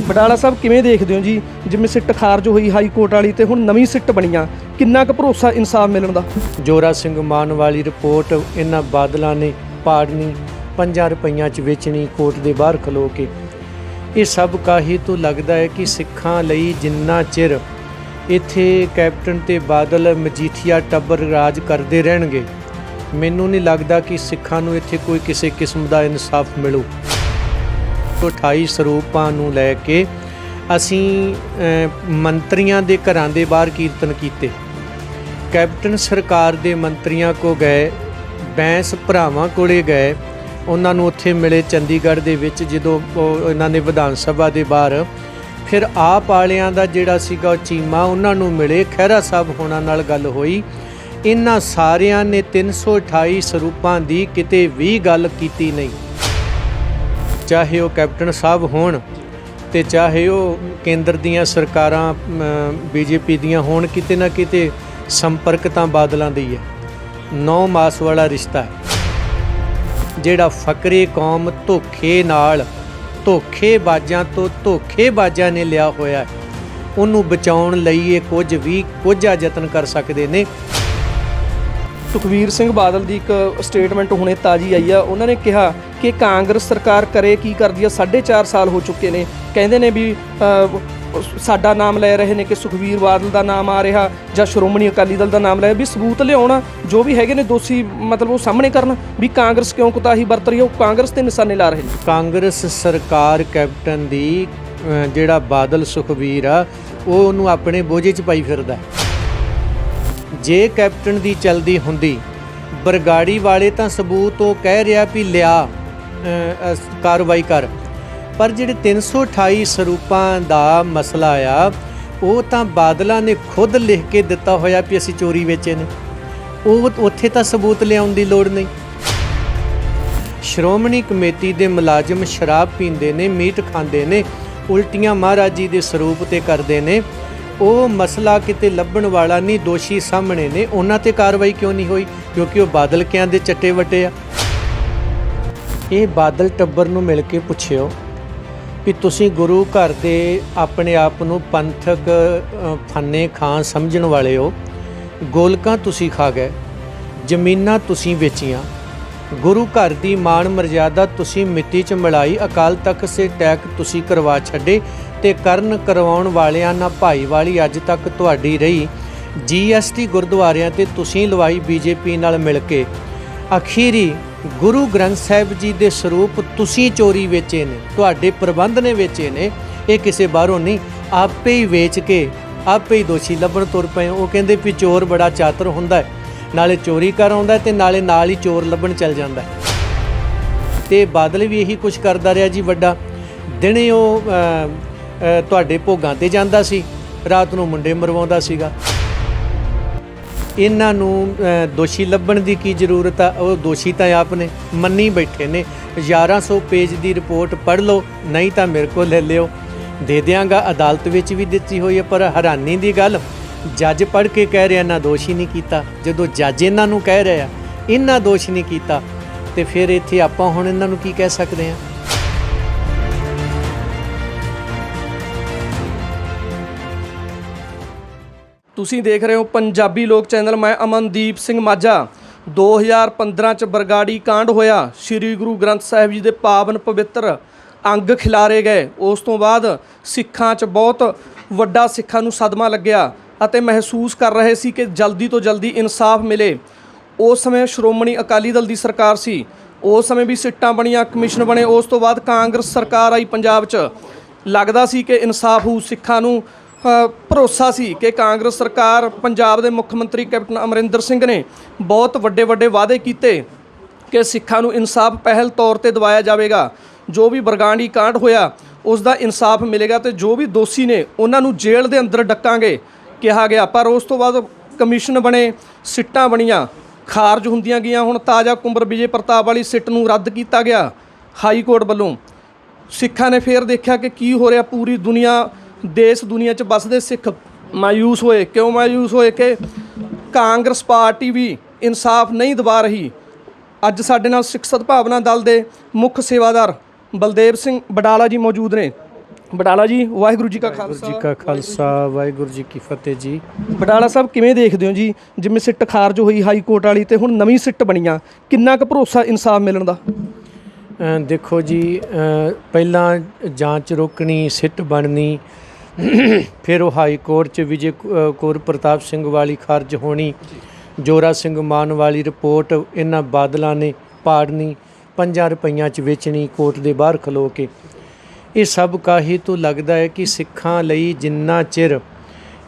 ਬਟਾਲਾ ਸਾਹਿਬ ਕਿਵੇਂ ਦੇਖਦੇ ਹੋ ਜੀ, ਜਿਵੇਂ ਸਿੱਟ ਖਾਰਜ ਹੋਈ ਹਾਈ ਕੋਰਟ ਵਾਲੀ ਤੇ ਹੁਣ ਨਵੀਂ ਸਿੱਟ ਬਣੀਆਂ, ਕਿੰਨਾ ਕੁ ਭਰੋਸਾ ਇਨਸਾਫ ਮਿਲਣ ਦਾ? ਜੋਰਾ ਸਿੰਘ ਮਾਨ ਵਾਲੀ ਰਿਪੋਰਟ ਇਹਨਾਂ ਬਾਦਲਾਂ ਨੇ ਪਾੜਨੀ, 5 ਰੁਪਈਆਂ 'ਚ ਵੇਚਣੀ ਕੋਰਟ ਦੇ ਬਾਹਰ ਖਲੋ ਕੇ। ਇਹ ਸਭ ਕਾਹੀ ਤੋਂ ਲੱਗਦਾ ਹੈ ਕਿ ਸਿੱਖਾਂ ਲਈ ਜਿੰਨਾ ਚਿਰ ਇੱਥੇ ਕੈਪਟਨ ਤੇ ਬਾਦਲ ਮਜੀਠੀਆ ਟੱਬਰ ਰਾਜ ਕਰਦੇ ਰਹਿਣਗੇ, ਮੈਨੂੰ ਨਹੀਂ ਲੱਗਦਾ ਕਿ ਸਿੱਖਾਂ ਨੂੰ ਇੱਥੇ ਕੋਈ ਕਿਸੇ ਕਿਸਮ ਦਾ ਇਨਸਾਫ ਮਿਲੂ। 28 ਸਰੂਪਾਂ ਨੂੰ ਲੈ ਕੇ ਅਸੀਂ ਮੰਤਰੀਆਂ ਦੇ ਘਰਾਂ ਦੇ ਬਾਹਰ ਕੀਰਤਨ ਕੀਤੇ, ਕੈਪਟਨ ਸਰਕਾਰ ਦੇ ਮੰਤਰੀਆਂ ਕੋ ਗਏ, ਬੈਂਸ ਭਰਾਵਾਂ ਕੋਲੇ ਗਏ, ਉਹਨਾਂ ਨੂੰ ਉੱਥੇ ਮਿਲੇ ਚੰਡੀਗੜ੍ਹ ਦੇ ਵਿੱਚ ਜਦੋਂ ਇਹਨਾਂ ਨੇ ਵਿਧਾਨ ਸਭਾ ਦੇ ਬਾਹਰ। ਫਿਰ ਆਪ ਵਾਲਿਆਂ ਦਾ ਜਿਹੜਾ ਸੀਗਾ ਉਹ ਚੀਮਾ ਉਹਨਾਂ ਨੂੰ ਮਿਲੇ, ਖਹਿਰਾ ਸਾਹਿਬ ਹੋਣਾ ਨਾਲ ਗੱਲ ਹੋਈ। ਇਹਨਾਂ ਸਾਰਿਆਂ ਨੇ 328 ਸਰੂਪਾਂ ਦੀ ਕਿਤੇ ਵੀ ਗੱਲ ਕੀਤੀ ਨਹੀਂ, ਚਾਹੇ ਉਹ ਕੈਪਟਨ ਸਾਹਿਬ ਹੋਣ ਤੇ ਚਾਹੇ ਉਹ ਕੇਂਦਰ ਦੀਆਂ ਸਰਕਾਰਾਂ ਬੀਜੇਪੀ ਦੀਆਂ ਹੋਣ, ਕਿਤੇ ਨਾ ਕਿਤੇ ਸੰਪਰਕ ਤਾਂ ਬਾਦਲਾਂ ਦੀ ਹੈ। 9 ਮਾਸ ਵਾਲਾ ਰਿਸ਼ਤਾ ਹੈ ਜਿਹੜਾ ਫਕਰੇ ਕੌਮ ਧੋਖੇ ਨਾਲ, ਧੋਖੇਬਾਜ਼ਾਂ ਤੋਂ ਧੋਖੇਬਾਜ਼ਾਂ ਨੇ ਲਿਆ ਹੋਇਆ, ਉਹਨੂੰ ਬਚਾਉਣ ਲਈ ਇਹ ਕੁਝ ਯਤਨ ਕਰ ਸਕਦੇ ਨੇ। ਸੁਖਬੀਰ ਸਿੰਘ ਬਾਦਲ ਦੀ ਇੱਕ ਸਟੇਟਮੈਂਟ ਹੁਣੇ ਤਾਜ਼ੀ ਆਈ ਆ, ਉਹਨਾਂ ਨੇ ਕਿਹਾ ਕਿ ਕਾਂਗਰਸ ਸਰਕਾਰ ਕਰੇ ਕੀ ਕਰਦੀ ਆ, 4.5 ਸਾਲ ਹੋ ਚੁੱਕੇ ਨੇ, ਕਹਿੰਦੇ ਨੇ ਵੀ ਸਾਡਾ ਨਾਮ ਲੈ ਰਹੇ ਨੇ ਕਿ ਸੁਖਬੀਰ ਬਾਦਲ ਦਾ ਨਾਮ ਆ ਰਿਹਾ ਜਾਂ ਸ਼੍ਰੋਮਣੀ ਅਕਾਲੀ ਦਲ ਦਾ ਨਾਮ ਲੈ, ਵੀ ਸਬੂਤ ਲਿਆਉਣਾ, ਜੋ ਵੀ ਹੈਗੇ ਨੇ ਦੋਸ਼ੀ ਮਤਲਬ ਉਹ ਸਾਹਮਣੇ ਕਰਨ ਵੀ ਕਾਂਗਰਸ ਕਿਉਂ ਕੁਤਾਹੀ ਵਰਤ ਰਹੀ ਹੈ, ਉਹ ਕਾਂਗਰਸ ਤੇ ਨਿਸ਼ਾਨੇ ਲਾ ਰਹੇ ਨੇ। ਕਾਂਗਰਸ ਸਰਕਾਰ ਕੈਪਟਨ ਦੀ ਜਿਹੜਾ ਬਾਦਲ ਸੁਖਬੀਰ ਆ ਉਹ ਉਹਨੂੰ ਆਪਣੇ ਬੋਝੇ 'ਚ ਪਾਈ ਫਿਰਦਾ। ਜੇ ਕੈਪਟਨ ਦੀ ਚਲਦੀ ਹੁੰਦੀ, ਬਰਗਾੜੀ ਵਾਲੇ ਤਾਂ ਸਬੂਤ ਉਹ ਕਹਿ ਰਿਹਾ ਵੀ ਲਿਆ ਕਾਰਵਾਈ ਕਰ, ਪਰ ਜਿਹੜੇ 328 ਸਰੂਪਾਂ ਦਾ ਮਸਲਾ ਆ ਉਹ ਤਾਂ ਬਾਦਲਾਂ ਨੇ ਖੁਦ ਲਿਖ ਕੇ ਦਿੱਤਾ ਹੋਇਆ ਵੀ ਅਸੀਂ ਚੋਰੀ ਵੇਚੇ ਨੇ, ਉਹ ਉੱਥੇ ਤਾਂ ਸਬੂਤ ਲਿਆਉਣ ਦੀ ਲੋੜ ਨਹੀਂ। ਸ਼੍ਰੋਮਣੀ ਕਮੇਟੀ ਦੇ ਮੁਲਾਜ਼ਮ ਸ਼ਰਾਬ ਪੀਂਦੇ ਨੇ, ਮੀਟ ਖਾਂਦੇ ਨੇ, ਉਲਟੀਆਂ ਮਹਾਰਾਜ ਜੀ ਦੇ ਸਰੂਪ ਤੇ ਕਰਦੇ ਨੇ, ਉਹ ਮਸਲਾ ਕਿਤੇ ਲੱਭਣ ਵਾਲਾ ਨਹੀਂ, ਦੋਸ਼ੀ ਸਾਹਮਣੇ ਨੇ, ਉਹਨਾਂ ਤੇ ਕਾਰਵਾਈ ਕਿਉਂ ਨਹੀਂ ਹੋਈ? ਕਿਉਂਕਿ ਉਹ ਬਾਦਲ ਕਿਆਂ ਦੇ ਚੱਟੇ ਵੱਟੇ ਆ। ਇਹ ਬਾਦਲ ਟੱਬਰ ਨੂੰ ਮਿਲ ਕੇ ਪੁੱਛਿਓ ਵੀ ਤੁਸੀਂ ਗੁਰੂ ਘਰ ਦੇ ਆਪਣੇ ਆਪ ਨੂੰ ਪੰਥਕ ਫੰਨੇ ਖਾਂ ਸਮਝਣ ਵਾਲੇ ਹੋ, ਗੋਲਕਾਂ ਤੁਸੀਂ ਖਾ ਗਏ, ਜ਼ਮੀਨਾਂ ਤੁਸੀਂ ਵੇਚੀਆਂ, ਗੁਰੂ ਘਰ ਦੀ ਮਾਣ ਮਰਜ਼ਾਦਾ ਤੁਸੀਂ ਮਿੱਟੀ 'ਚ ਮਿਲਾਈ, ਅਕਾਲ ਤਖਤ ਸੇ ਟੈਕ ਤੁਸੀਂ ਕਰਵਾ ਛੱਡੇ ਤੇ ਕਰਵਾਉਣ ਵਾਲਿਆਂ ਨਾਲ ਭਾਈਵਾਲੀ ਅੱਜ ਤੱਕ ਤੁਹਾਡੀ ਰਹੀ। GST ਗੁਰਦੁਆਰਿਆਂ ਤੇ ਤੁਸੀਂ ਲਵਾਈ ਬੀਜੇਪੀ ਨਾਲ ਮਿਲ ਕੇ। ਅਖੀਰੀ ਗੁਰੂ ਗ੍ਰੰਥ ਸਾਹਿਬ ਜੀ ਦੇ ਸਰੂਪ ਤੁਸੀਂ ਚੋਰੀ ਵੇਚੇ ਨੇ, ਤੁਹਾਡੇ ਪ੍ਰਬੰਧ ਨੇ ਵੇਚੇ ਨੇ, ਇਹ ਕਿਸੇ ਬਾਹਰੋਂ ਨਹੀਂ, ਆਪੇ ਹੀ ਵੇਚ ਕੇ ਆਪੇ ਹੀ ਦੋਸ਼ੀ ਲੱਭਣ ਤੁਰ ਪਏ। ਉਹ ਕਹਿੰਦੇ ਵੀ ਚੋਰ ਬੜਾ ਚਾਤਰ ਹੁੰਦਾ, ਨਾਲੇ ਚੋਰੀ ਕਰ ਆਉਂਦਾ ਤੇ ਨਾਲ ਹੀ ਚੋਰ ਲੱਭਣ ਚੱਲ ਜਾਂਦਾ। ਤੇ ਬਾਦਲ ਵੀ ਇਹੀ ਕੁਛ ਕਰਦਾ ਰਿਹਾ ਜੀ। ਵੱਡਾ ਦਿਨੇ ਉਹ ਤੁਹਾਡੇ ਭੋਗਾਂ ਤੇ ਜਾਂਦਾ ਸੀ, ਰਾਤ ਨੂੰ ਮੁੰਡੇ ਮਰਵਾਉਂਦਾ ਸੀਗਾ। ਇਹਨਾਂ ਨੂੰ ਦੋਸ਼ੀ ਲੱਭਣ ਦੀ ਕੀ ਜ਼ਰੂਰਤ ਆ? ਉਹ ਦੋਸ਼ੀ ਤਾਂ ਆਪ ਨੇ, ਮੰਨੀ ਬੈਠੇ ਨੇ। 1100 ਪੇਜ ਦੀ ਰਿਪੋਰਟ ਪੜ੍ਹ ਲਓ, ਨਹੀਂ ਤਾਂ ਮੇਰੇ ਕੋਲ ਲੈ ਲਿਓ, ਦੇ ਦਿਆਂਗਾ। ਅਦਾਲਤ ਵਿੱਚ ਵੀ ਦਿੱਤੀ ਹੋਈ ਹੈ। ਪਰ ਹੈਰਾਨੀ ਦੀ ਗੱਲ, ਜੱਜ ਪੜ੍ਹ ਕੇ ਕਹਿ ਰਿਹਾ ਨਾ ਦੋਸ਼ ਹੀ ਨਹੀਂ ਕੀਤਾ। ਜਦੋਂ ਜੱਜ ਇਹਨਾਂ ਨੂੰ ਕਹਿ ਰਿਹਾ ਇਹਨਾਂ ਦੋਸ਼ ਨਹੀਂ ਕੀਤਾ, ਤੇ ਫਿਰ ਇੱਥੇ ਆਪਾਂ ਹੁਣ ਇਹਨਾਂ ਨੂੰ ਕੀ ਕਹਿ ਸਕਦੇ ਹਾਂ? ਤੁਸੀਂ ਦੇਖ ਰਹੇ ਹੋ ਪੰਜਾਬੀ ਲੋਕ ਚੈਨਲ। ਮੈਂ ਅਮਨਦੀਪ ਸਿੰਘ ਮਾਝਾ। 2015 'ਚ ਬਰਗਾੜੀ ਕਾਂਡ ਹੋਇਆ, ਸ਼੍ਰੀ ਗੁਰੂ ਗ੍ਰੰਥ ਸਾਹਿਬ ਜੀ ਦੇ ਪਾਵਨ ਪਵਿੱਤਰ ਅੰਗ ਖਿਲਾਰੇ ਗਏ। ਉਸ ਤੋਂ ਬਾਅਦ ਸਿੱਖਾਂ 'ਚ ਬਹੁਤ ਵੱਡਾ ਸਿੱਖਾਂ ਨੂੰ ਸਦਮਾ ਲੱਗਿਆ ਅਤੇ ਮਹਿਸੂਸ ਕਰ ਰਹੇ ਸੀ ਕਿ ਜਲਦੀ ਤੋਂ ਜਲਦੀ ਇਨਸਾਫ ਮਿਲੇ। ਉਸ ਸਮੇਂ ਸ਼੍ਰੋਮਣੀ ਅਕਾਲੀ ਦਲ ਦੀ ਸਰਕਾਰ ਸੀ, ਉਸ ਸਮੇਂ ਵੀ ਸਿੱਟਾਂ ਬਣੀਆਂ, ਕਮਿਸ਼ਨ ਬਣੇ। ਉਸ ਤੋਂ ਬਾਅਦ ਕਾਂਗਰਸ ਸਰਕਾਰ ਆਈ ਪੰਜਾਬ 'ਚ, ਲੱਗਦਾ ਸੀ ਕਿ ਇਨਸਾਫ ਹੋਊ। ਸਿੱਖਾਂ ਨੂੰ ਭਰੋਸਾ ਸੀ ਕਿ ਕਾਂਗਰਸ ਸਰਕਾਰ, ਪੰਜਾਬ ਦੇ ਮੁੱਖ ਮੰਤਰੀ ਕੈਪਟਨ ਅਮਰਿੰਦਰ ਸਿੰਘ ਨੇ ਬਹੁਤ ਵੱਡੇ ਵਾਅਦੇ ਕੀਤੇ ਕਿ ਸਿੱਖਾਂ ਨੂੰ ਇਨਸਾਫ ਪਹਿਲ ਤੌਰ ਤੇ ਦਿਵਾਇਆ ਜਾਵੇਗਾ। ਜੋ ਵੀ ਬਰਗਾੜੀ ਕਾਂਡ ਹੋਇਆ ਉਸ ਦਾ ਇਨਸਾਫ ਮਿਲੇਗਾ ਤੇ ਜੋ ਵੀ ਦੋਸ਼ੀ ਨੇ ਉਹਨਾਂ ਨੂੰ ਜੇਲ੍ਹ ਦੇ ਅੰਦਰ ਡੱਕਾਂਗੇ ਕਿਹਾ ਗਿਆ। ਪਰ ਉਸ ਤੋਂ ਬਾਅਦ ਕਮਿਸ਼ਨ ਬਣੇ, ਸਿੱਟਾਂ ਬਣੀਆਂ, ਖਾਰਜ ਹੁੰਦੀਆਂ ਗਈਆਂ। ਹੁਣ ਤਾਜ਼ਾ ਕੁੰਵਰ ਵਿਜੇ ਪ੍ਰਤਾਪ ਵਾਲੀ ਸਿੱਟ ਨੂੰ ਰੱਦ ਕੀਤਾ ਗਿਆ ਹਾਈ ਕੋਰਟ ਵੱਲੋਂ। ਸਿੱਖਾਂ ਨੇ ਫਿਰ ਦੇਖਿਆ ਕਿ ਕੀ ਹੋ ਰਿਹਾ। ਪੂਰੀ ਦੁਨੀਆ, ਦੇਸ਼ ਦੁਨੀਆ 'ਚ ਵੱਸਦੇ ਸਿੱਖ ਮਾਯੂਸ ਹੋਏ। ਕਿਉਂ ਮਾਯੂਸ ਹੋਏ? ਕਿ ਕਾਂਗਰਸ ਪਾਰਟੀ ਵੀ ਇਨਸਾਫ ਨਹੀਂ ਦਿਵਾ ਰਹੀ। ਅੱਜ ਸਾਡੇ ਨਾਲ ਸਿੱਖ ਸਦਭਾਵਨਾ ਦਲ ਦੇ ਮੁੱਖ ਸੇਵਾਦਾਰ ਬਲਦੇਵ ਸਿੰਘ ਬਡਾਲਾ ਜੀ ਮੌਜੂਦ ਨੇ। ਬਟਾਲਾ ਜੀ, ਵਾਹਿਗੁਰੂ ਜੀ ਕਾ ਵਾਹਿਗੁਰੂ ਖਾਲਸਾ। ਜੀ ਕਾ ਖਾਲਸਾ, ਵਾਹਿਗੁਰੂ ਜੀ ਕੀ ਫਤਿਹ ਜੀ। ਬਟਾਲਾ ਸਾਹਿਬ ਕਿਵੇਂ ਦੇਖਦੇ ਹੋ ਜੀ, ਜਿਵੇਂ ਸਿੱਟ ਖਾਰਜ ਹੋਈ ਹਾਈ ਕੋਰਟ ਵਾਲੀ ਤੇ ਹੁਣ ਨਵੀਂ ਸਿੱਟ ਬਣੀਆਂ, ਕਿੰਨਾ ਕੁ ਭਰੋਸਾ ਇਨਸਾਫ ਮਿਲਣ ਦਾ? ਦੇਖੋ ਜੀ, ਪਹਿਲਾਂ ਜਾਂਚ ਰੋਕਣੀ, ਸਿੱਟ ਬਣਨੀ, ਫਿਰ ਉਹ ਹਾਈ ਕੋਰਟ 'ਚ ਵਿਜੇ ਕੌਰ ਪ੍ਰਤਾਪ ਸਿੰਘ ਵਾਲੀ ਖਾਰਜ ਹੋਣੀ, ਜੋਰਾ ਸਿੰਘ ਮਾਨ ਵਾਲੀ ਰਿਪੋਰਟ ਇਹਨਾਂ ਬਾਦਲਾਂ ਨੇ ਪਾੜਨੀ, 5 ਰੁਪਈਆਂ 'ਚ ਵੇਚਣੀ ਕੋਰਟ ਦੇ ਬਾਹਰ ਖਲੋ ਕੇ। ਇਹ ਸਭ ਕਾਹੀ ਤੋਂ ਲੱਗਦਾ ਹੈ ਕਿ ਸਿੱਖਾਂ ਲਈ ਜਿੰਨਾ ਚਿਰ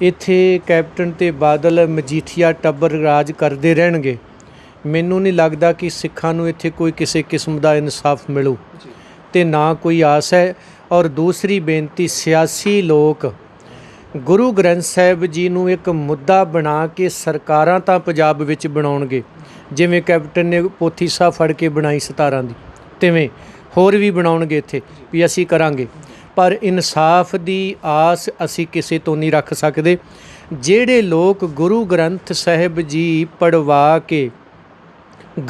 ਇੱਥੇ ਕੈਪਟਨ ਤੇ ਬਾਦਲ ਮਜੀਠੀਆ ਟੱਬਰ ਰਾਜ ਕਰਦੇ ਰਹਿਣਗੇ, ਮੈਨੂੰ ਨਹੀਂ ਲੱਗਦਾ ਕਿ ਸਿੱਖਾਂ ਨੂੰ ਇੱਥੇ ਕੋਈ ਕਿਸੇ ਕਿਸਮ ਦਾ ਇਨਸਾਫ ਮਿਲੂ, ਤੇ ਨਾ ਕੋਈ ਆਸ ਹੈ। ਔਰ ਦੂਸਰੀ ਬੇਨਤੀ, ਸਿਆਸੀ ਲੋਕ ਗੁਰੂ ਗ੍ਰੰਥ ਸਾਹਿਬ ਜੀ ਨੂੰ ਇੱਕ ਮੁੱਦਾ ਬਣਾ ਕੇ ਸਰਕਾਰਾਂ ਤਾਂ ਪੰਜਾਬ ਵਿੱਚ ਬਣਾਉਣਗੇ, ਜਿਵੇਂ ਕੈਪਟਨ ਨੇ ਪੋਥੀ ਸਾਹਿਬ ਫੜ ਕੇ ਬਣਾਈ 17 ਦੀ, ਤਿਵੇਂ ਹੋਰ ਵੀ ਬਣਾਉਣਗੇ ਇੱਥੇ ਵੀ ਅਸੀਂ ਕਰਾਂਗੇ, ਪਰ ਇਨਸਾਫ ਦੀ ਆਸ ਅਸੀਂ ਕਿਸੇ ਤੋਂ ਨਹੀਂ ਰੱਖ ਸਕਦੇ। ਜਿਹੜੇ ਲੋਕ ਗੁਰੂ ਗ੍ਰੰਥ ਸਾਹਿਬ ਜੀ ਪੜਵਾ ਕੇ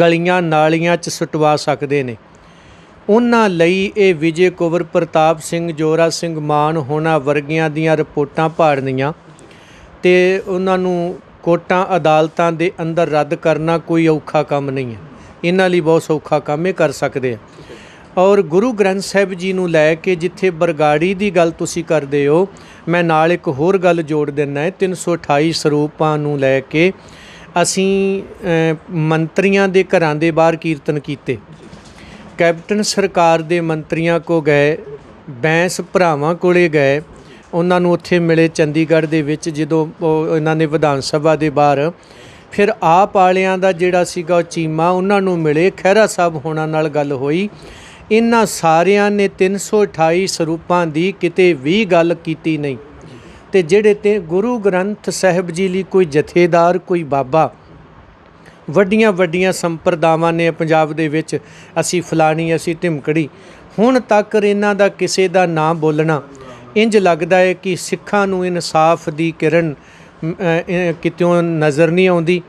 ਗਲੀਆਂ ਨਾਲੀਆਂ 'ਚ ਸੁਟਵਾ ਸਕਦੇ ਨੇ, ਉਹਨਾਂ ਲਈ ਇਹ ਵਿਜੇ ਕੁੰਵਰ ਪ੍ਰਤਾਪ ਸਿੰਘ, ਜੋਰਾ ਸਿੰਘ ਮਾਨ ਹੋਣਾ ਵਰਗੀਆਂ ਦੀਆਂ ਰਿਪੋਰਟਾਂ ਪਾੜਨੀਆਂ ਤੇ ਉਹਨਾਂ ਨੂੰ ਕੋਰਟਾਂ ਅਦਾਲਤਾਂ ਦੇ ਅੰਦਰ ਰੱਦ ਕਰਨਾ ਕੋਈ ਔਖਾ ਕੰਮ ਨਹੀਂ ਹੈ। ਇਹਨਾਂ ਲਈ ਬਹੁਤ ਸੌਖਾ ਕੰਮ ਇਹ ਕਰ ਸਕਦੇ ਆ। ਔਰ ਗੁਰੂ ਗ੍ਰੰਥ ਸਾਹਿਬ ਜੀ ਨੂੰ ਲੈ ਕੇ ਜਿੱਥੇ ਬਰਗਾੜੀ ਦੀ ਗੱਲ ਤੁਸੀਂ ਕਰਦੇ ਹੋ, ਮੈਂ ਨਾਲ ਇੱਕ ਹੋਰ ਗੱਲ ਜੋੜ ਦਿੰਦਾ ਹੈ। 328 ਸਰੂਪਾਂ ਨੂੰ ਲੈ ਕੇ ਅਸੀਂ ਮੰਤਰੀਆਂ ਦੇ ਘਰਾਂ ਦੇ ਬਾਹਰ ਕੀਰਤਨ ਕੀਤੇ, ਕੈਪਟਨ ਸਰਕਾਰ ਦੇ ਮੰਤਰੀਆਂ ਕੋ ਗਏ, ਬੈਂਸ ਭਰਾਵਾਂ ਕੋਲੇ ਗਏ, ਉਹਨਾਂ ਨੂੰ ਉੱਥੇ ਮਿਲੇ ਚੰਡੀਗੜ੍ਹ ਦੇ ਵਿੱਚ ਜਦੋਂ ਇਹਨਾਂ ਨੇ ਵਿਧਾਨ ਸਭਾ ਦੇ ਬਾਹਰ। ਫਿਰ ਆਪ ਵਾਲਿਆਂ ਦਾ ਜਿਹੜਾ ਸੀਗਾ ਉਹ ਚੀਮਾ, ਉਹਨਾਂ ਨੂੰ ਮਿਲੇ, ਖਹਿਰਾ ਸਾਹਿਬ ਹੋਣਾ ਨਾਲ ਗੱਲ ਹੋਈ। ਇਹਨਾਂ ਸਾਰਿਆਂ ਨੇ 328 ਸਰੂਪਾਂ ਦੀ ਕਿਤੇ ਵੀ ਗੱਲ ਕੀਤੀ ਨਹੀਂ। ਤੇ ਜਿਹੜੇ ਤੇ ਗੁਰੂ ਗ੍ਰੰਥ ਸਾਹਿਬ ਜੀ ਲਈ ਕੋਈ ਜਥੇਦਾਰ, ਕੋਈ ਬਾਬਾ, ਵੱਡੀਆਂ ਵੱਡੀਆਂ ਸੰਪਰਦਾਵਾਂ ਨੇ ਪੰਜਾਬ ਦੇ ਵਿੱਚ, ਅਸੀਂ ਫਲਾਣੀ, ਅਸੀਂ ਢਿਮਕੜੀ, ਹੁਣ ਤੱਕ ਇਹਨਾਂ ਦਾ ਕਿਸੇ ਦਾ ਨਾਂ ਬੋਲਣਾ, ਇੰਜ ਲੱਗਦਾ ਹੈ ਕਿ ਸਿੱਖਾਂ ਨੂੰ ਇਨਸਾਫ ਦੀ ਕਿਰਨ ਕਿਤਿਓਂ ਨਜ਼ਰ ਨਹੀਂ ਆਉਂਦੀ।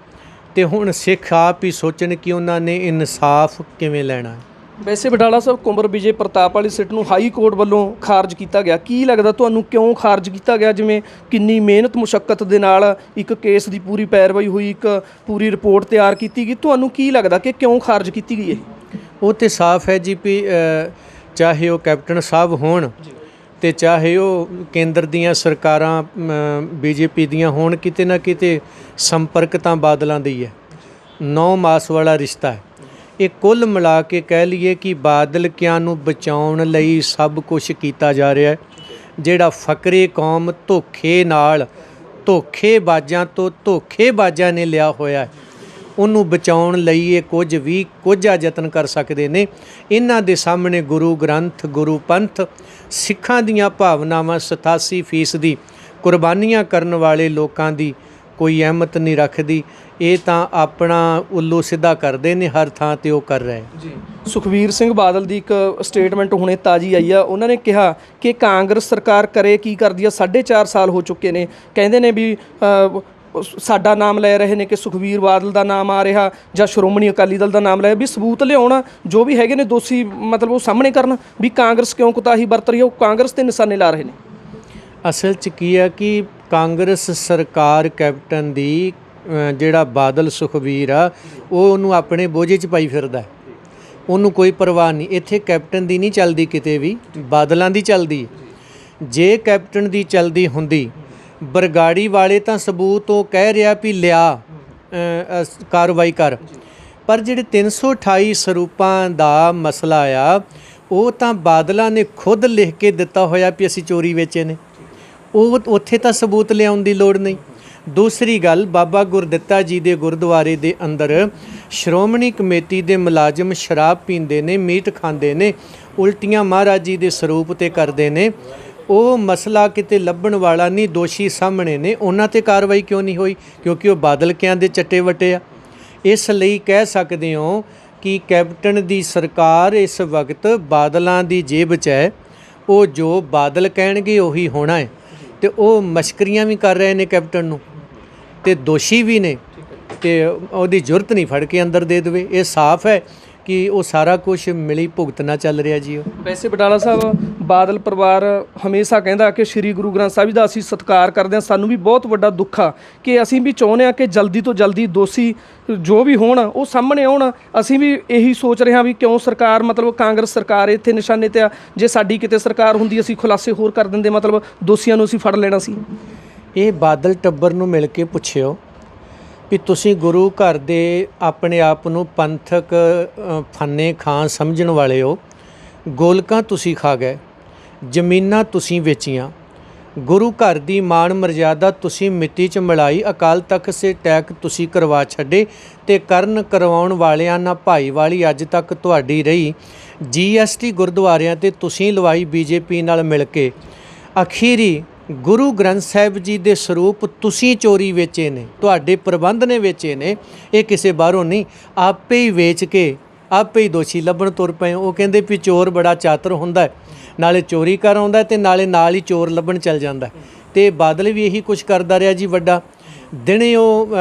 ਤੇ ਹੁਣ ਸਿੱਖ ਆਪ ਹੀ ਸੋਚਣ ਕਿ ਉਹਨਾਂ ਨੇ ਇਨਸਾਫ ਕਿਵੇਂ ਲੈਣਾ ਹੈ। ਵੈਸੇ ਬਟਾਲਾ ਸਾਹਿਬ, ਕੁੰਵਰ ਵਿਜੇ ਪ੍ਰਤਾਪ ਵਾਲੀ ਸਿੱਟ ਨੂੰ ਹਾਈ ਕੋਰਟ ਵੱਲੋਂ ਖਾਰਜ ਕੀਤਾ ਗਿਆ, ਕੀ ਲੱਗਦਾ ਤੁਹਾਨੂੰ ਕਿਉਂ ਖਾਰਜ ਕੀਤਾ ਗਿਆ? ਜਿਵੇਂ ਕਿੰਨੀ ਮਿਹਨਤ ਮੁਸ਼ੱਕਤ ਦੇ ਨਾਲ ਇੱਕ ਕੇਸ ਦੀ ਪੂਰੀ ਪੈਰਵਾਈ ਹੋਈ, ਇੱਕ ਪੂਰੀ ਰਿਪੋਰਟ ਤਿਆਰ ਕੀਤੀ ਗਈ, ਤੁਹਾਨੂੰ ਕੀ ਲੱਗਦਾ ਕਿ ਕਿਉਂ ਖਾਰਜ ਕੀਤੀ ਗਈ ਇਹ? ਉਹ ਤਾਂ ਸਾਫ਼ ਹੈ ਜੀ ਵੀ ਚਾਹੇ ਉਹ ਕੈਪਟਨ ਸਾਹਿਬ ਹੋਣ ਤੇ ਚਾਹੇ ਉਹ ਕੇਂਦਰ ਦੀਆਂ ਸਰਕਾਰਾਂ ਬੀਜੇਪੀ ਦੀਆਂ ਹੋਣ, ਕਿਤੇ ਨਾ ਕਿਤੇ ਸੰਪਰਕ ਤਾਂ ਬਾਦਲਾਂ ਦੀ ਹੈ, 9 ਮਾਸ ਵਾਲਾ ਰਿਸ਼ਤਾ ਹੈ। ਇਹ ਕੁੱਲ ਮਿਲਾ ਕੇ ਕਹਿ ਲਈਏ ਕਿ ਬਾਦਲਕਿਆਂ ਨੂੰ ਬਚਾਉਣ ਲਈ ਸਭ ਕੁਝ ਕੀਤਾ ਜਾ ਰਿਹਾ ਹੈ। ਜਿਹੜਾ ਫਕਰੇ ਕੌਮ ਧੋਖੇ ਨਾਲ, ਧੋਖੇਬਾਜ਼ਾਂ ਤੋਂ ਧੋਖੇਬਾਜ਼ਾਂ ਨੇ ਲਿਆ ਹੋਇਆ, ਉਹਨੂੰ ਬਚਾਉਣ ਲਈ ਇਹ ਕੁਝ ਯਤਨ ਕਰ ਸਕਦੇ ਨੇ। ਇਹਨਾਂ ਦੇ ਸਾਹਮਣੇ ਗੁਰੂ ਗ੍ਰੰਥ, ਗੁਰੂ ਪੰਥ, ਸਿੱਖਾਂ ਦੀਆਂ ਭਾਵਨਾਵਾਂ 87% ਕੁਰਬਾਨੀਆਂ ਕਰਨ ਵਾਲੇ ਲੋਕਾਂ ਦੀ ਕੋਈ ਅਹਿਮਤ ਨਹੀਂ ਰੱਖਦੀ। ਇਹ ਤਾਂ ਆਪਣਾ ਉੱਲੂ ਸਿੱਧਾ ਕਰਦੇ ਨੇ, ਹਰ ਥਾਂ ਤੇ ਉਹ ਕਰ ਰਹੇ ਜੀ। ਸੁਖਬੀਰ ਸਿੰਘ ਬਾਦਲ ਦੀ ਇੱਕ ਸਟੇਟਮੈਂਟ ਹੁਣੇ ਤਾਜ਼ੀ ਆਈ ਆ, ਉਹਨਾਂ ਨੇ ਕਿਹਾ ਕਿ ਕਾਂਗਰਸ ਸਰਕਾਰ ਕਰੇ ਕੀ ਕਰਦੀ ਆ, 4.5 ਸਾਲ ਹੋ ਚੁੱਕੇ ਨੇ, ਕਹਿੰਦੇ ਨੇ ਵੀ ਸਾਡਾ ਨਾਮ ਲੈ ਰਹੇ ਨੇ ਕਿ ਸੁਖਬੀਰ ਬਾਦਲ ਦਾ ਨਾਮ ਆ ਰਿਹਾ ਜਾਂ ਸ਼੍ਰੋਮਣੀ ਅਕਾਲੀ ਦਲ ਦਾ ਨਾਮ ਲੈ, ਵੀ ਸਬੂਤ ਲਿਆਉਣਾ, ਜੋ ਵੀ ਹੈਗੇ ਨੇ ਦੋਸ਼ੀ ਮਤਲਬ ਉਹ ਸਾਹਮਣੇ ਕਰਨ ਵੀ ਕਾਂਗਰਸ ਕਿਉਂ ਕੁਤਾਹੀ ਵਰਤ ਰਹੀ ਹੈ, ਉਹ ਕਾਂਗਰਸ ਤੇ ਨਿਸ਼ਾਨੇ ਲਾ ਰਹੇ ਨੇ। ਅਸਲ 'ਚ ਕੀ ਹੈ ਕਿ ਕਾਂਗਰਸ ਸਰਕਾਰ ਕੈਪਟਨ ਦੀ ਜਿਹੜਾ ਬਾਦਲ ਸੁਖਬੀਰ ਆ, ਉਹ ਉਹਨੂੰ ਆਪਣੇ ਬੋਝੇ 'ਚ ਪਾਈ ਫਿਰਦਾ, ਉਹਨੂੰ ਕੋਈ ਪਰਵਾਹ ਨਹੀਂ। ਇੱਥੇ ਕੈਪਟਨ ਦੀ ਨਹੀਂ ਚੱਲਦੀ, ਕਿਤੇ ਵੀ ਬਾਦਲਾਂ ਦੀ ਚੱਲਦੀ। ਜੇ ਕੈਪਟਨ ਦੀ ਚੱਲਦੀ ਹੁੰਦੀ, ਬਰਗਾੜੀ ਵਾਲੇ ਤਾਂ ਸਬੂਤ ਉਹ ਕਹਿ ਰਿਹਾ ਵੀ ਲਿਆ, ਕਾਰਵਾਈ ਕਰ, ਪਰ ਜਿਹੜੇ 328 ਸਰੂਪਾਂ ਦਾ ਮਸਲਾ ਆ, ਉਹ ਤਾਂ ਬਾਦਲਾਂ ਨੇ ਖੁਦ ਲਿਖ ਕੇ ਦਿੱਤਾ ਹੋਇਆ ਵੀ ਅਸੀਂ ਚੋਰੀ ਵੇਚੇ ਨੇ, ਉਹ ਉੱਥੇ ਤਾਂ ਸਬੂਤ ਲਿਆਉਣ ਦੀ ਲੋੜ ਨਹੀਂ। ਦੂਸਰੀ ਗੱਲ, ਬਾਬਾ ਗੁਰਦਿੱਤਾ ਜੀ ਦੇ ਗੁਰਦੁਆਰੇ ਦੇ ਅੰਦਰ ਸ਼੍ਰੋਮਣੀ ਕਮੇਟੀ ਦੇ ਮੁਲਾਜ਼ਮ ਸ਼ਰਾਬ ਪੀਂਦੇ ਨੇ, ਮੀਟ ਖਾਂਦੇ ਨੇ, ਉਲਟੀਆਂ ਮਹਾਰਾਜ ਜੀ ਦੇ ਸਰੂਪ 'ਤੇ ਕਰਦੇ ਨੇ। ਉਹ ਮਸਲਾ ਕਿਤੇ ਲੱਭਣ ਵਾਲਾ ਨਹੀਂ, ਦੋਸ਼ੀ ਸਾਹਮਣੇ ਨੇ, ਉਹਨਾਂ 'ਤੇ ਕਾਰਵਾਈ ਕਿਉਂ ਨਹੀਂ ਹੋਈ? ਕਿਉਂਕਿ ਉਹ ਬਾਦਲਕਿਆਂ ਦੇ ਚੱਟੇ ਵੱਟੇ ਆ। ਇਸ ਲਈ ਕਹਿ ਸਕਦੇ ਹੋ ਕਿ ਕੈਪਟਨ ਦੀ ਸਰਕਾਰ ਇਸ ਵਕਤ ਬਾਦਲਾਂ ਦੀ ਜੇਬ 'ਚ ਹੈ। ਉਹ ਜੋ ਬਾਦਲ ਕਹਿਣਗੇ ਉਹੀ ਹੋਣਾ ਹੈ, ਤੇ ਉਹ ਮਸ਼ਕਰੀਆਂ ਵੀ ਕਰ ਰਹੇ ਨੇ ਕੈਪਟਨ ਨੂੰ, ਤੇ ਦੋਸ਼ੀ ਵੀ ਨੇ, ਤੇ ਉਹਦੀ ਜ਼ਰੂਰਤ ਨਹੀਂ ਫੜ ਕੇ ਅੰਦਰ ਦੇ ਦੇਵੇ। ਇਹ ਸਾਫ਼ ਹੈ ਕਿ ਕਿ ਉਹ ਸਾਰਾ ਕੁਝ ਮਿਲੀ ਭੁਗਤਣਾ ਚੱਲ ਰਿਹਾ ਜੀ। ਉਹ ਵੈਸੇ ਬਟਾਲਾ ਸਾਹਿਬ ਬਾਦਲ ਪਰਿਵਾਰ ਹਮੇਸ਼ਾ ਕਹਿੰਦਾ ਕਿ ਸ੍ਰੀ ਗੁਰੂ ਗ੍ਰੰਥ ਸਾਹਿਬ ਜੀ ਦਾ ਅਸੀਂ ਸਤਿਕਾਰ ਕਰਦੇ ਹਾਂ। ਸਾਨੂੰ ਵੀ ਬਹੁਤ ਵੱਡਾ ਦੁੱਖ ਆ ਕਿ ਅਸੀਂ ਵੀ ਚਾਹੁੰਦੇ ਹਾਂ ਕਿ ਜਲਦੀ ਤੋਂ ਜਲਦੀ ਦੋਸ਼ੀ ਜੋ ਵੀ ਹੋਣ ਉਹ ਸਾਹਮਣੇ ਆਉਣ। ਅਸੀਂ ਵੀ ਇਹੀ ਸੋਚ ਰਹੇ ਹਾਂ ਵੀ ਕਿਉਂ ਸਰਕਾਰ ਮਤਲਬ ਕਾਂਗਰਸ ਸਰਕਾਰ ਇੱਥੇ ਨਿਸ਼ਾਨੇ ਤੇ ਆ। ਜੇ ਸਾਡੀ ਕਿਤੇ ਸਰਕਾਰ ਹੁੰਦੀ ਅਸੀਂ ਖੁਲਾਸੇ ਹੋਰ ਕਰ ਦਿੰਦੇ, ਮਤਲਬ ਦੋਸ਼ੀਆਂ ਨੂੰ ਅਸੀਂ ਫੜ ਲੈਣਾ ਸੀ। ਇਹ ਬਾਦਲ ਟੱਬਰ ਨੂੰ ਮਿਲ ਕੇ ਪੁੱਛਿਓ ਵੀ ਤੁਸੀਂ ਗੁਰੂ ਘਰ ਦੇ ਆਪਣੇ ਆਪ ਨੂੰ ਪੰਥਕ ਫਾਨੇ ਖਾਂ ਸਮਝਣ ਵਾਲੇ ਹੋ। ਗੋਲਕਾਂ ਤੁਸੀਂ ਖਾ ਗਏ, ਜ਼ਮੀਨਾਂ ਤੁਸੀਂ ਵੇਚੀਆਂ, ਗੁਰੂ ਘਰ ਦੀ ਮਾਣ ਮਰਜ਼ਾਦਾ ਤੁਸੀਂ ਮਿੱਟੀ 'ਚ ਮਿਲਾਈ, ਅਕਾਲ ਤਖਤ ਸੇ ਟੈਕ ਤੁਸੀਂ ਕਰਵਾ ਛੱਡੇ ਤੇ ਕਰਨ ਕਰਵਾਉਣ ਵਾਲਿਆਂ ਨਾਲ ਭਾਈਵਾਲੀ ਅੱਜ ਤੱਕ ਤੁਹਾਡੀ ਰਹੀ। GST ਗੁਰਦੁਆਰਿਆਂ ਤੇ ਤੁਸੀਂ ਲਵਾਈ BJP ਨਾਲ ਮਿਲ ਕੇ। ਅਖੀਰੀ ਗੁਰੂ ਗ੍ਰੰਥ ਸਾਹਿਬ ਜੀ ਦੇ ਸਰੂਪ ਤੁਸੀਂ ਚੋਰੀ ਵੇਚੇ ਨੇ, ਤੁਹਾਡੇ ਪ੍ਰਬੰਧ ਨੇ ਵੇਚੇ ਨੇ, ਇਹ ਕਿਸੇ ਬਾਹਰੋਂ ਨਹੀਂ, ਆਪੇ ਹੀ ਵੇਚ ਕੇ ਆਪੇ ਹੀ ਦੋਸ਼ੀ ਲੱਭਣ ਤੁਰ ਪਏ। ਉਹ ਕਹਿੰਦੇ ਵੀ ਚੋਰ ਬੜਾ ਚਾਤਰ ਹੁੰਦਾ, ਨਾਲੇ ਚੋਰੀ ਕਰ ਆਉਂਦਾ ਤੇ ਨਾਲ ਹੀ ਚੋਰ ਲੱਭਣ ਚੱਲ ਜਾਂਦਾ। ਤੇ ਬਾਦਲ ਵੀ ਇਹੀ ਕੁਝ ਕਰਦਾ ਰਿਹਾ ਜੀ। ਵੱਡਾ ਦਿਨੇ ਉਹ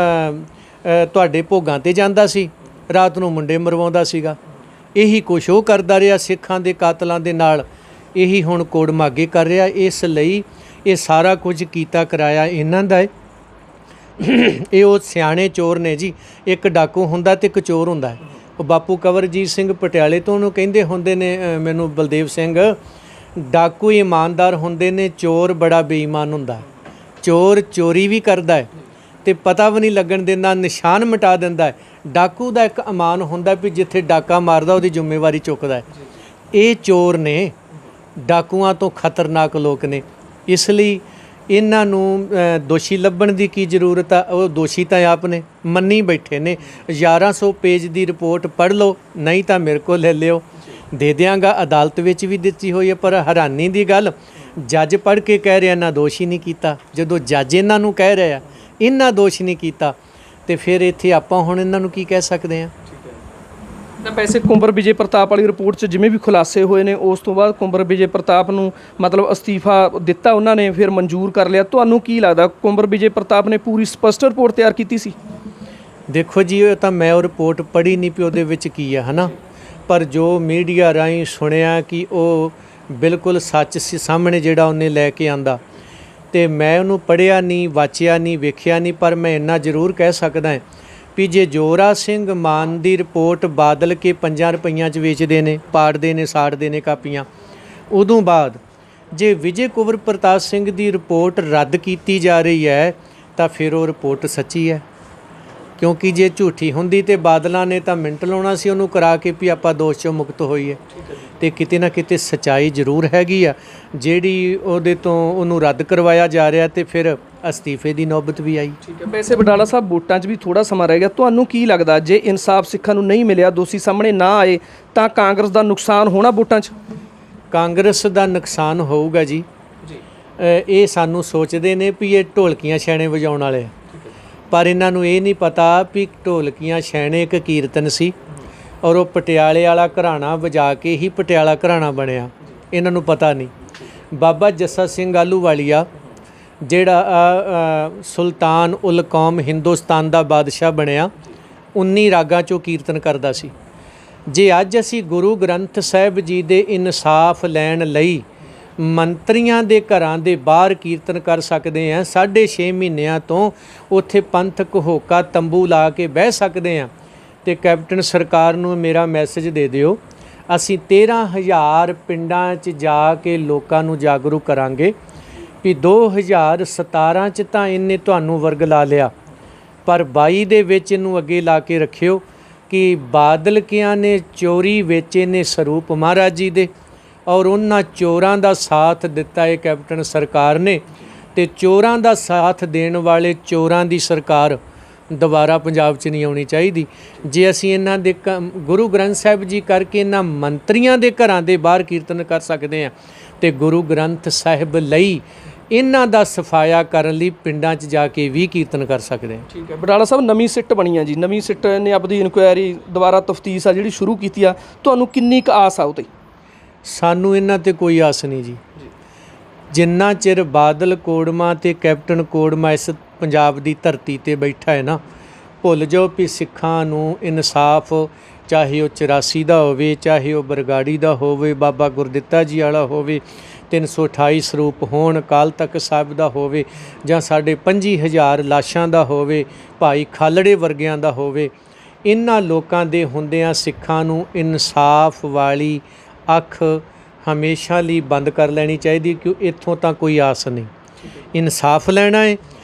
ਤੁਹਾਡੇ ਭੋਗਾਂ ਤੇ ਜਾਂਦਾ ਸੀ, ਰਾਤ ਨੂੰ ਮੁੰਡੇ ਮਰਵਾਉਂਦਾ ਸੀਗਾ। ਇਹੀ ਕੁਛ ਉਹ ਕਰਦਾ ਰਿਹਾ ਸਿੱਖਾਂ ਦੇ ਕਾਤਲਾਂ ਦੇ ਨਾਲ, ਇਹੀ ਹੁਣ ਕੋੜ ਮਾਗੇ ਕਰ ਰਿਹਾ। ਇਸ ਲਈ ਇਹ ਸਾਰਾ ਕੁਝ ਕੀਤਾ ਕਰਾਇਆ ਇਹਨਾਂ ਦਾ ਹੈ। ਇਹ ਉਹ ਸਿਆਣੇ ਚੋਰ ਨੇ ਜੀ। ਇੱਕ ਡਾਕੂ ਹੁੰਦਾ ਤੇ ਇੱਕ ਚੋਰ ਹੁੰਦਾ ਹੈ। ਉਹ ਬਾਪੂ ਕੰਵਰਜੀਤ ਸਿੰਘ ਪਟਿਆਲੇ ਤੋਂ ਉਹਨੂੰ ਕਹਿੰਦੇ ਹੁੰਦੇ ਨੇ, ਮੈਨੂੰ ਬਲਦੇਵ ਸਿੰਘ, ਡਾਕੂ ਇਮਾਨਦਾਰ ਹੁੰਦੇ ਨੇ, ਚੋਰ ਬੜਾ ਬੇਈਮਾਨ ਹੁੰਦਾ। ਚੋਰ ਚੋਰੀ ਵੀ ਕਰਦਾ ਹੈ ਤੇ ਪਤਾ ਵੀ ਨਹੀਂ ਲੱਗਣ ਦਿੰਦਾ, ਨਿਸ਼ਾਨ ਮਿਟਾ ਦਿੰਦਾ ਹੈ। ਡਾਕੂ ਦਾ ਇੱਕ ਅਮਾਨ ਹੁੰਦਾ ਵੀ ਜਿੱਥੇ ਡਾਕਾ ਮਾਰਦਾ ਉਹਦੀ ਜ਼ਿੰਮੇਵਾਰੀ ਚੁੱਕਦਾ ਹੈ। ਇਹ ਚੋਰ ਨੇ, ਡਾਕੂਆਂ ਤੋਂ ਖਤਰਨਾਕ ਲੋਕ ਨੇ। ਇਸ ਲਈ ਇਹਨਾਂ ਨੂੰ ਦੋਸ਼ੀ ਲੱਭਣ ਦੀ ਕੀ ਜ਼ਰੂਰਤ ਆ? ਉਹ ਦੋਸ਼ੀ ਤਾਂ ਆਪ ਨੇ, ਮੰਨੀ ਬੈਠੇ ਨੇ। 1100 ਪੇਜ ਦੀ ਰਿਪੋਰਟ ਪੜ੍ਹ ਲਓ, ਨਹੀਂ ਤਾਂ ਮੇਰੇ ਕੋਲ ਲੈ ਲਿਓ, ਦੇ ਦਿਆਂਗਾ। ਅਦਾਲਤ ਵਿੱਚ ਵੀ ਦਿੱਤੀ ਹੋਈ ਹੈ। ਪਰ ਹੈਰਾਨੀ ਦੀ ਗੱਲ, ਜੱਜ ਪੜ੍ਹ ਕੇ ਕਹਿ ਰਿਹਾ ਨਾ ਦੋਸ਼ੀ ਨਹੀਂ ਕੀਤਾ। ਜਦੋਂ ਜੱਜ ਇਹਨਾਂ ਨੂੰ ਕਹਿ ਰਿਹਾ ਇਹਨਾਂ ਦੋਸ਼ ਨਹੀਂ ਕੀਤਾ, ਤੇ ਫਿਰ ਇੱਥੇ ਆਪਾਂ ਹੁਣ ਇਹਨਾਂ ਨੂੰ ਕੀ ਕਹਿ ਸਕਦੇ ਹਾਂ? ਤਾਂ ਵੈਸੇ ਕੁੰਵਰ ਵਿਜੇ ਪ੍ਰਤਾਪ ਵਾਲੀ ਰਿਪੋਰਟ 'ਚ ਜਿਵੇਂ ਵੀ ਖੁਲਾਸੇ ਹੋਏ ਨੇ, ਉਸ ਤੋਂ ਬਾਅਦ ਕੁੰਵਰ ਵਿਜੇ ਪ੍ਰਤਾਪ ਨੂੰ ਮਤਲਬ ਅਸਤੀਫਾ ਦਿੱਤਾ ਉਹਨਾਂ ਨੇ, ਫਿਰ ਮਨਜ਼ੂਰ ਕਰ ਲਿਆ। ਤੁਹਾਨੂੰ ਕੀ ਲੱਗਦਾ ਕੁੰਵਰ ਵਿਜੇ ਪ੍ਰਤਾਪ ਨੇ ਪੂਰੀ ਸਪਸ਼ਟ ਰਿਪੋਰਟ ਤਿਆਰ ਕੀਤੀ ਸੀ? ਦੇਖੋ ਜੀ, ਉਹ ਤਾਂ ਮੈਂ ਉਹ ਰਿਪੋਰਟ ਪੜ੍ਹੀ ਨਹੀਂ ਪਈ ਉਹਦੇ ਵਿੱਚ ਕੀ ਆ, ਹੈ ਨਾ। ਪਰ ਜੋ ਮੀਡੀਆ ਰਾਹੀਂ ਸੁਣਿਆ ਕਿ ਉਹ ਬਿਲਕੁਲ ਸੱਚ ਸੀ ਸਾਹਮਣੇ ਜਿਹੜਾ ਉਹਨੇ ਲੈ ਕੇ ਆਂਦਾ, ਤੇ ਮੈਂ ਉਹਨੂੰ ਪੜ੍ਹਿਆ ਨਹੀਂ, ਵਾਚਿਆ ਨਹੀਂ, ਵੇਖਿਆ ਨਹੀਂ। ਪਰ ਮੈਂ ਇੰਨਾ ਜ਼ਰੂਰ ਕਹਿ ਸਕਦਾ ਵੀ ਜੇ ਜੋਰਾ ਸਿੰਘ ਮਾਨ ਦੀ ਰਿਪੋਰਟ ਬਾਦਲ ਕੇ 5 ਰੁਪਈਆਂ 'ਚ ਵੇਚਦੇ ਨੇ, ਪਾੜਦੇ ਨੇ, ਸਾੜਦੇ ਨੇ ਕਾਪੀਆਂ, ਉਦੋਂ ਬਾਅਦ ਜੇ ਵਿਜੇ ਕੁੰਵਰ ਪ੍ਰਤਾਪ ਸਿੰਘ ਦੀ ਰਿਪੋਰਟ ਰੱਦ ਕੀਤੀ ਜਾ ਰਹੀ ਹੈ ਤਾਂ ਫਿਰ ਉਹ ਰਿਪੋਰਟ ਸੱਚੀ ਹੈ। ਕਿਉਂਕਿ ਜੇ ਝੂਠੀ ਹੁੰਦੀ ਤੇ ਬਾਦਲਾਂ ਨੇ ਤਾਂ ਮਿੰਟ ਲਾਉਣਾ ਸੀ ਉਹਨੂੰ ਕਰਾ ਕੇ ਵੀ ਆਪਾਂ ਦੋਸ਼ 'ਚੋਂ ਮੁਕਤ ਹੋਈਏ। ਤੇ ਕਿਤੇ ਨਾ ਕਿਤੇ ਸੱਚਾਈ ਜ਼ਰੂਰ ਹੈਗੀ ਆ ਜਿਹੜੀ ਉਹਦੇ ਤੋਂ ਉਹਨੂੰ ਰੱਦ ਕਰਵਾਇਆ ਜਾ ਰਿਹਾ, ਤੇ ਫਿਰ ਅਸਤੀਫੇ ਦੀ ਨੌਬਤ ਵੀ ਆਈ। ਠੀਕ ਹੈ। ਵੈਸੇ ਬਟਾਲਾ ਸਾਹਿਬ ਵੋਟਾਂ 'ਚ ਵੀ ਥੋੜਾ ਸਮਾਂ ਰਹਿ ਗਿਆ, ਤੁਹਾਨੂੰ ਕੀ ਲੱਗਦਾ ਜੇ ਇਨਸਾਫ ਸਿੱਖਾਂ ਨੂੰ ਨਹੀਂ ਮਿਲਿਆ, ਦੋਸ਼ੀ ਸਾਹਮਣੇ ਨਾ ਆਏ, ਤਾਂ ਕਾਂਗਰਸ ਦਾ ਨੁਕਸਾਨ ਹੋਣਾ ਵੋਟਾਂ 'ਚ? ਕਾਂਗਰਸ ਦਾ ਨੁਕਸਾਨ ਹੋਊਗਾ ਜੀ। ਇਹ ਸਾਨੂੰ ਸੋਚਦੇ ਨੇ ਵੀ ਇਹ ਢੋਲਕੀਆਂ ਛੈਣੇ ਵਜਾਉਣ ਵਾਲੇ ਆ, ਪਰ ਇਹਨਾਂ ਨੂੰ ਇਹ ਨਹੀਂ ਪਤਾ ਵੀ ਢੋਲਕੀਆਂ ਛੈਣੇ ਇੱਕ ਕੀਰਤਨ ਸੀ, ਔਰ ਉਹ ਪਟਿਆਲੇ ਵਾਲਾ ਘਰਾਣਾ ਵਜਾ ਕੇ ਹੀ ਪਟਿਆਲਾ ਘਰਾਣਾ ਬਣਿਆ। ਇਹਨਾਂ ਨੂੰ ਪਤਾ ਨਹੀਂ। ਬਾਬਾ ਜੱਸਾ ਸਿੰਘ ਆਹਲੂਵਾਲੀਆ ਜਿਹੜਾ ਸੁਲਤਾਨ ਉਲ ਕੌਮ ਹਿੰਦੁਸਤਾਨ ਦਾ ਬਾਦਸ਼ਾਹ ਬਣਿਆ, 19 ਰਾਗਾਂ 'ਚੋਂ ਕੀਰਤਨ ਕਰਦਾ ਸੀ। ਜੇ ਅੱਜ ਅਸੀਂ ਗੁਰੂ ਗ੍ਰੰਥ ਸਾਹਿਬ ਜੀ ਦੇ ਇਨਸਾਫ ਲੈਣ ਲਈ ਮੰਤਰੀਆਂ ਦੇ ਘਰਾਂ ਦੇ ਬਾਹਰ ਕੀਰਤਨ ਕਰ ਸਕਦੇ ਹਾਂ, 6.5 ਮਹੀਨਿਆਂ ਤੋਂ ਉੱਥੇ ਪੰਥਕ ਹੋਕਾ ਤੰਬੂ ਲਾ ਕੇ ਬਹਿ ਸਕਦੇ ਹਾਂ, ਤੇ ਕੈਪਟਨ ਸਰਕਾਰ ਨੂੰ ਮੇਰਾ ਮੈਸੇਜ ਦੇ ਦਿਓ, ਅਸੀਂ 13,000 ਪਿੰਡਾਂ 'ਚ ਜਾ ਕੇ ਲੋਕਾਂ ਨੂੰ ਜਾਗਰੂਕ ਕਰਾਂਗੇ ਵੀ 2017 'ਚ ਤਾਂ ਇਹਨੇ ਤੁਹਾਨੂੰ ਵਰਗਲਾ ਲਿਆ, ਪਰ 22 ਦੇ ਵਿੱਚ ਇਹਨੂੰ ਅੱਗੇ ਲਾ ਕੇ ਰੱਖਿਓ ਕਿ ਬਾਦਲਕਿਆਂ ਨੇ ਚੋਰੀ ਵੇਚੇ ਨੇ ਸਰੂਪ ਮਹਾਰਾਜ ਜੀ ਦੇ, ਔਰ ਉਹਨਾਂ ਚੋਰਾਂ ਦਾ ਸਾਥ ਦਿੱਤਾ ਹੈ ਕੈਪਟਨ ਸਰਕਾਰ ਨੇ। ਤੇ ਚੋਰਾਂ ਦਾ ਸਾਥ ਦੇਣ ਵਾਲੇ ਚੋਰਾਂ ਦੀ ਸਰਕਾਰ ਦੁਬਾਰਾ ਪੰਜਾਬ 'ਚ ਨਹੀਂ ਆਉਣੀ ਚਾਹੀਦੀ। ਜੇ ਅਸੀਂ ਇਹਨਾਂ ਦੇ ਗੁਰੂ ਗ੍ਰੰਥ ਸਾਹਿਬ ਜੀ ਕਰਕੇ ਇਹਨਾਂ ਮੰਤਰੀਆਂ ਦੇ ਘਰਾਂ ਦੇ ਬਾਹਰ ਕੀਰਤਨ ਕਰ ਸਕਦੇ ਹਾਂ, ਤੇ ਗੁਰੂ ਗ੍ਰੰਥ ਸਾਹਿਬ ਲਈ ਇਹਨਾਂ ਦਾ ਸਫਾਇਆ ਕਰਨ ਲਈ ਪਿੰਡਾਂ 'ਚ ਜਾ ਕੇ ਵੀ ਕੀਰਤਨ ਕਰ ਸਕਦੇ ਹਾਂ। ਠੀਕ ਹੈ। ਬਟਾਲਾ ਸਾਹਿਬ ਨਵੀਂ ਸਿੱਟ ਬਣੀ ਆ ਜੀ, ਨਵੀਂ ਸਿੱਟ ਨੇ ਆਪਣੀ ਇਨਕੁਆਇਰੀ ਦੁਬਾਰਾ ਤਫਤੀਸ਼ ਆ ਜਿਹੜੀ ਸ਼ੁਰੂ ਕੀਤੀ ਆ, ਤੁਹਾਨੂੰ ਕਿੰਨੀ ਕੁ ਆਸ ਆ ਉਹ 'ਤੇ? ਸਾਨੂੰ ਇਹਨਾਂ 'ਤੇ ਕੋਈ ਆਸ ਨਹੀਂ ਜੀ। ਜਿੰਨਾ ਚਿਰ ਬਾਦਲ ਕੋੜਮਾ ਤੇ ਕੈਪਟਨ ਕੋੜਮਾ ਇਸ ਪੰਜਾਬ ਦੀ ਧਰਤੀ 'ਤੇ ਬੈਠਾ ਹੈ ਨਾ, ਭੁੱਲ ਜਾਓ ਵੀ ਸਿੱਖਾਂ ਨੂੰ ਇਨਸਾਫ ਚਾਹੇ ਉਹ 84 ਦਾ ਹੋਵੇ, ਚਾਹੇ ਉਹ ਬਰਗਾੜੀ ਦਾ ਹੋਵੇ, ਬਾਬਾ ਗੁਰਦਿੱਤਾ ਜੀ ਵਾਲਾ ਹੋਵੇ, 328 ਸਰੂਪ ਹੋਣ, ਅਕਾਲ ਤਖਤ ਸਾਹਿਬ ਦਾ ਹੋਵੇ, ਜਾਂ ਸਾਡੇ 25,000 ਲਾਸ਼ਾਂ ਦਾ ਹੋਵੇ, ਭਾਈ ਖਾਲੜੇ ਵਰਗਿਆਂ ਦਾ ਹੋਵੇ। ਇਹਨਾਂ ਲੋਕਾਂ ਦੇ ਹੁੰਦਿਆਂ ਸਿੱਖਾਂ ਨੂੰ ਇਨਸਾਫ ਵਾਲੀ ਅੱਖ ਹਮੇਸ਼ਾ ਲਈ ਬੰਦ ਕਰ ਲੈਣੀ ਚਾਹੀਦੀ, ਕਿਉਂ ਇੱਥੋਂ ਤਾਂ ਕੋਈ ਆਸ ਨਹੀਂ। ਇਨਸਾਫ ਲੈਣਾ ਹੈ